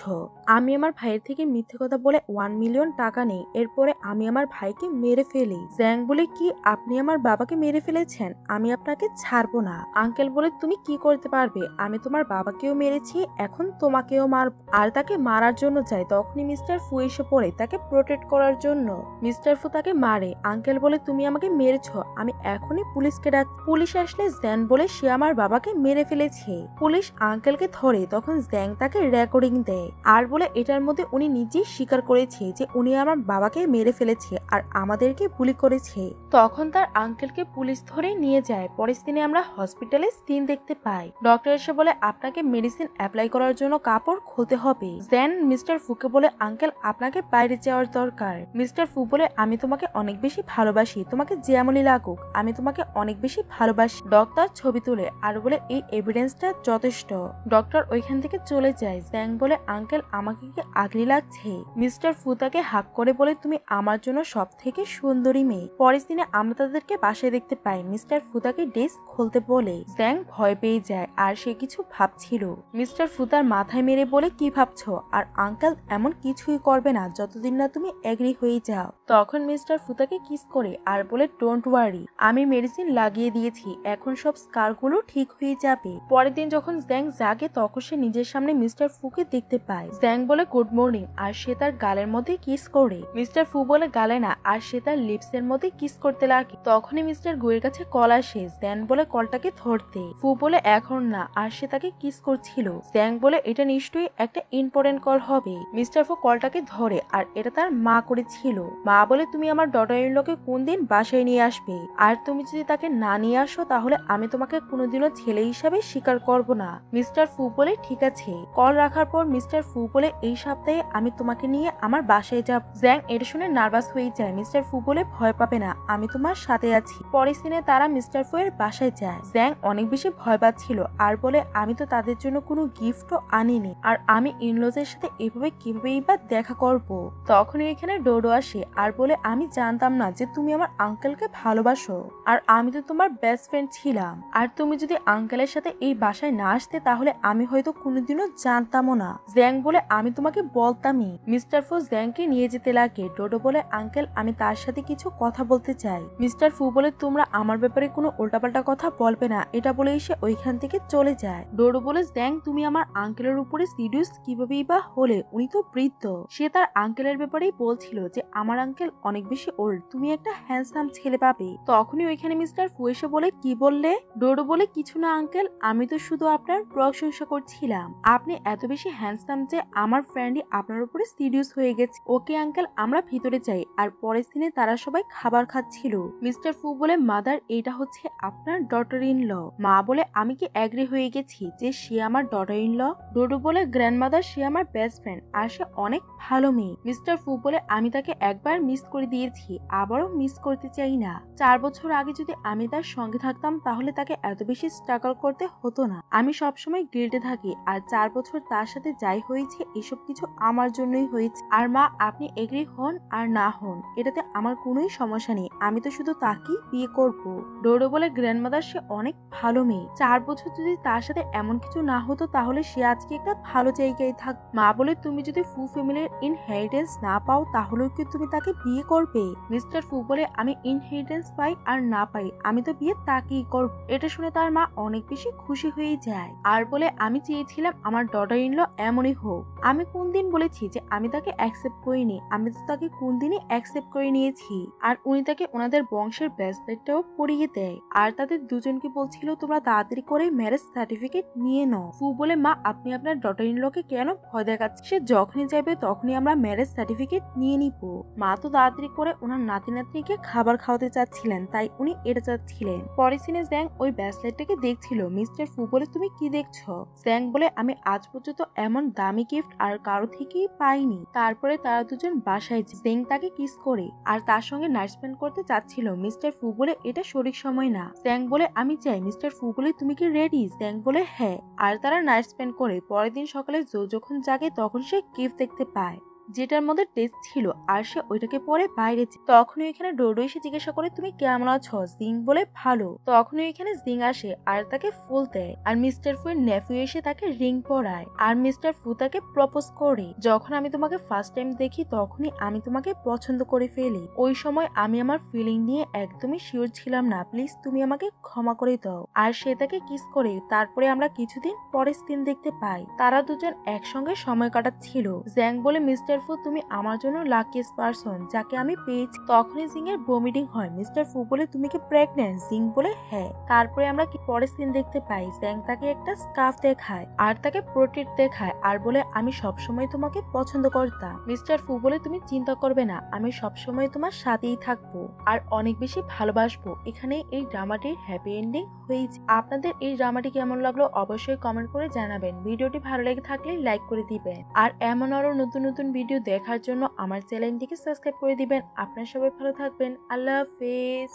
আমি আমার ভাইয়ের থেকে মিথ্যে কথা বলে 1 মিলিয়ন টাকা নেই, এরপরে আমি আমার ভাইকে মেরে ফেলি। জ্যাং বলে, কি আপনি আমার বাবাকে মেরে ফেলেছেন? আমি আপনাকে ছাড়বো না। আঙ্কেল বলে, তুমি কি করতে পারবে? আমি তোমার বাবাকেও মেরেছি, এখন তোমাকেও মার। আর তাকে মারার জন্য যায়, তখনই মিস্টার ফু এসে পড়ে তাকে প্রোটেক্ট করার জন্য। মিস্টার ফু তাকে মারে। আঙ্কেল বলে, তুমি আমাকে মেরেছ, আমি এখনই পুলিশকে ডাক। পুলিশ আসলে জ্যান বলে, সে আমার বাবাকে মেরে ফেলেছে। পুলিশ আঙ্কেলকে ধরে, তখন জ্যাং তাকে রেকর্ডিং দেয় আর বলে, এটার মধ্যে উনি নিজেই স্বীকার করেছে যে উনি আমার বাবাকে মেরে ফেলেছে আর আমাদেরকে বুলি করেছে। তখন তার আঙ্কেলকে পুলিশ ধরে নিয়ে যায়। পরের দিনে আমরা হসপিটালে সিন দেখতে পাই। ডক্টর এসে বলে, আপনাকে মেডিসিন অ্যাপ্লাই করার জন্য কাপড় খুলতে হবে। দেন মিস্টার ফুকে বলে, আঙ্কেল আপনাকে বাইরে যাওয়ার দরকার। মিস্টার ফু বলে, আমি তোমাকে অনেক বেশি ভালোবাসি, তোমাকে যেমনই লাগুক আমি তোমাকে অনেক বেশি ভালোবাসি। ডক্টর ছবি তুলে আর বলে, এই এভিডেন্সটা যথেষ্ট। ডক্টর ওইখান থেকে চলে যায়। জ্যাং বলে, আঙ্কেল আমাকে কি আগলি লাগছে? মিস্টার ফু তাকে হাক করে বলে, তুমি আমার জন্য সব থেকে সুন্দরী মেয়ে। পরের দিনে আমরা তাদেরকে বাসায় দেখতে পাই। মিস্টার ফু তাকে ডেস্ক খুলতে বলে। জ্যাং ভয় পেয়ে যায় আর সে কিছু ভাবছিল। মিস্টার ফু তার মাথায় মেরে বলে, কি ভাবছো? আর আঙ্কেল এমন কিছুই করবে না যতদিন না তুমি এগ্রি হয়ে যাও। তখন মিস্টার ফু তাকে কিস করে আর বলে, ডোন্ট ওয়ারি, আমি মেডিসিন লাগিয়ে দিয়েছি, এখন সব স্কারগুলো ঠিক হয়ে যাবে। পরের দিন যখন জ্যাং জাগে তখন সে নিজের সামনে মিস্টার ফুকে দেখতে পায়। জ্যাং বলে, গুড মর্নিং, আর সে তার গালের মধ্যে কিস করে। মিস্টার ফু বলে, গালে না, আর সে তার লিপস এর মধ্যে কিস করতে লাগে। তখনই মিস্টার গুয়ের কাছে কল আসে। জ্যাং বলে কলটাকে ধরতে। ফু বলে, এখন না, আর সে তাকে কিস করছিল। জ্যাং বলে, এটা নিশ্চয়ই একটা ইম্পর্টেন্ট কল হবে। মিস্টার ফু কলটাকে ধরে, আর এটা তার মা করেছিল। মা বলে, তুমি আমার ডটার ইন লকে কোন দিন বাসায় নিয়ে আসবে, আর তুমি যদি তাকে না নিয়ে আসো তাহলে আমি তোমাকে কোনোদিনও ছেলে হিসাবে স্বীকার করব না। মিস্টার ফু বলে, ঠিক আছে। কল রাখার পর মিস্টার ফু বলে, এই সপ্তাহে আমি তোমাকে নিয়ে আমার বাসায় যাব। জ্যাং এটা শুনে নার্ভাস হয়ে যায়। মিস্টার ফু বলে, ভয় পাবে না, আমি তোমার সাথে আছি। পরের দিনে তারা মিস্টার ফু এর বাসায় যায়। জ্যাং অনেক বেশি ভয় পাচ্ছিল আর বলে, আমি তো তাদের জন্য কোনো গিফটও আনিনি, আর আমি ইনলজের সাথে এভাবে কিভাবেই বা দেখা করব। তখনই এখানে ডোডো আসে আর বলে, আমি জানতাম না যে তুমি আমার আঙ্কেলকে ভালোবাসো, আর আমি তো তোমার বেস্ট ফ্রেন্ড ছিলাম, আর তুমি যদি আঙ্কেলের সাথে এই বাসায় না আসতে তাহলে আমি হয়তো কোনোদিনও জানতামও না। জ্যাং বলে, আমি তোমাকে বলতামই। মিস্টার ফু জ্যাংকে নিয়ে যেতে লাগে। ডোডো বলে, আঙ্কেল আমি তার সাথে কিছু কথা বলতে চাই। মিস্টার ফু বলে, তোমরা আমার ব্যাপারে কোনো উল্টাপাল্টা কথা বলবে না, এটা বলে এসে ওইখান থেকে চলে যায়। ডোডো বলে, জ্যাং তুমি আমার আঙ্কেলের উপরে সিরিয়াস কিভাবেই বা হলে? উনি তো বৃদ্ধ। সে তার আঙ্কেলের ব্যাপারেই বলছিল যে আমার আঙ্কেল অনেক বেশি ওল্ড, তুমি একটা হ্যান্ডসাম ছেলে পাবে। তখনই ওইখানে মিস্টার ফু এসে বলে, কি বললে? ডোডো বলে, কিছু না আঙ্কেল, আমি তো শুধু আপনার প্রশংসা করছিলাম। আপনি এত বেশি হ্যান্ডসাম যে আমার ফ্রেন্ডই আপনার উপরে সিরিয়াস হয়ে গেছে। ওকে আঙ্কেল, আমরা ভিতরে যাই। আর পরের দিনে তারা সবাই খাবার খাচ্ছিল। মিস্টার ফু বলে, মাদার, এটা হচ্ছে আপনার ডটার ইন ল। মা বলে, আমি কি অ্যাগ্রি হয়ে গেছি যে সে আমার ডটার ইন ল? ডোডো বলে, গ্র্যান্ডমাদার, সে আমার বেস্ট ফ্রেন্ড আর সে অনেক ভালো মেয়ে। মিস্টার ফু বলে, আমি তাকে একবার মিস করে দিয়েছি, আবারও মিস করতে চাই না। 4 বছর আগে যদি আমি তার সঙ্গে থাকতাম তাহলে তাকে এত বেশি স্ট্রাগল করতে হতো না। আমি সবসময় গিল্টে থাকি, আর 4 বছর তার সাথে যাই হয়েছে এসব কিছু আমার জন্যই হয়েছে। আর মা, আপনি এগ্রি হন আর না হন এটাতে আমার কোনোই সমস্যা নেই, আমি তো শুধু তাকেই বিয়ে করব। ডোডো বলে, গ্র্যান্ডমাদার, সে অনেক ভালো মেয়ে। 4 বছর যদি তার সাথে এমন কিছু না হতো তাহলে সে আজকে একটা ভালো জায়গায় থাক। মা বলে, তুমি যদি ফু ফ্যামিলির ইনহেরিটেন্স না পাও তাহলেও কি তুমি তাকে বিয়ে করবে? মিস্টার ফু বলে, আমি ইনহেরিটেন্স পাই আর না পাই আমি তো বিয়ে তাকেই করব। এটা শুনে তার মা অনেক বেশি খুশি হয়ে যায় আর বলে, আমি চেয়েছিলাম আমার ডটার ইন ল এমনই হোক। আমি কোন দিন বলেছি যে আমি তাকে অ্যাকসেপ্ট করিনি? আমি তো তাকে কোন দিনই অ্যাকসেপ্ট করে নিয়েছি। আর উনি তাকে ওনাদের বংশের ব্রেসলেটটাও পরিয়ে দেয়। আর তাদের দুজনকে বলছিল তোমরা তাড়াতাড়ি করে ম্যারেজ সার্টিফিকেট নিয়ে নাও। ফু বলে, মা, আপনি আপনার ডটার ইন লকে কেন ভয় দেখাচ্ছেন? সে যখনই যাবে তখনই আমরা ম্যারেজ সার্টিফিকেট নিয়ে নিব। মা তো তাড়াতাড়ি করে ওনার নাতি নাতনিকে খাবার খাওয়াতে চাচ্ছিলেন, তাই উনি এটা চাচ্ছিলেন। পরে সিনে জ্যাং ওই ব্রেসলেটটাকে দেখছিল। মিস্টার ফু বলে, তুমি কি দেখছো? জ্যাং বলে, আমি আজ পর্যন্ত এমন দামি গিফট আর কারো থেকেই পাইনি। তারপরে তারা দুজন বাসায় যায়। জ্যাং তাকে কিস করে আর তার সঙ্গে নাইট স্পেন্ড করতে চাচ্ছিল। মিস্টার ফু বলে, এটা সঠিক সময় না। জ্যাং বলে, আমি চাই। মিস্টার ফু বলে, তুমি কি রেডি? জ্যাং বলে, হ্যাঁ। আর তারা নাইট স্পেন্ড করে। পরের দিন সকালে জো যখন জাগে তখন সে গিফট দেখতে পায় যেটার মধ্যে টেস্ট ছিল, আর সে ওইটাকে পরে বাইরে যায়। তখনই এখানে ডোডো এসে জিজ্ঞাসা করে, তুমি কেমন আছো? জিং বলে, ভালো। তখনই এখানে জিং আসে আর তাকে ফুল দেয়। আর মিস্টার ফু এর নেফিউ এসে তাকে রিং পরায়। আর মিস্টার ফু তাকে প্রপোজ করে, যখন আমি তোমাকে ফার্স্ট টাইম দেখি তখনই আমি তোমাকে পছন্দ করে ফেলি। ওই সময় আমি আমার ফিলিং নিয়ে একদমই শিওর ছিলাম না, প্লিজ তুমি আমাকে ক্ষমা করে দাও। আর সে তাকে কিস করে। তারপরে আমরা কিছুদিন পরের দিন দেখতে পাই তারা দুজন একসঙ্গে সময় কাটাচ্ছিল। জ্যাং বলে, মিস্টার ফু, তুমি আমার জন্য লাকিয়েস্ট পারসন যাকে আমি পেয়েছি। তখনই জিং এর ভমিটিং হয়। মিস্টার ফু বলে, তুমি কি প্রেগন্যান্ট? জিং বলে, হ্যাঁ। তারপরে আমরা পরের দিন দেখতে পাই জ্যাং তাকে একটা স্কার্ফ দেখায় আর তাকে প্রোটেক্ট দেখায় আর বলে, আমি সবসময় তোমাকে পছন্দ করতাম। মিস্টার ফু বলে, তুমি চিন্তা করবে না, আমি সবসময় তোমার সাথেই থাকবো আর অনেক বেশি ভালোবাসবো। এখানে এই ড্রামাটির হ্যাপি এন্ডিং হয়েছে। আপনাদের এই ড্রামাটি কেমন লাগলো অবশ্যই কমেন্ট করে জানাবেন। ভিডিওটি ভালো লেগে থাকলে লাইক করে দিবেন আর এমন আরো নতুন নতুন ভিডিও দেখার জন্য আমার চ্যানেলটিকে সাবস্ক্রাইব করে দিবেন। আপনারা সবাই ভালো থাকবেন। আল্লাহ হাফেজ।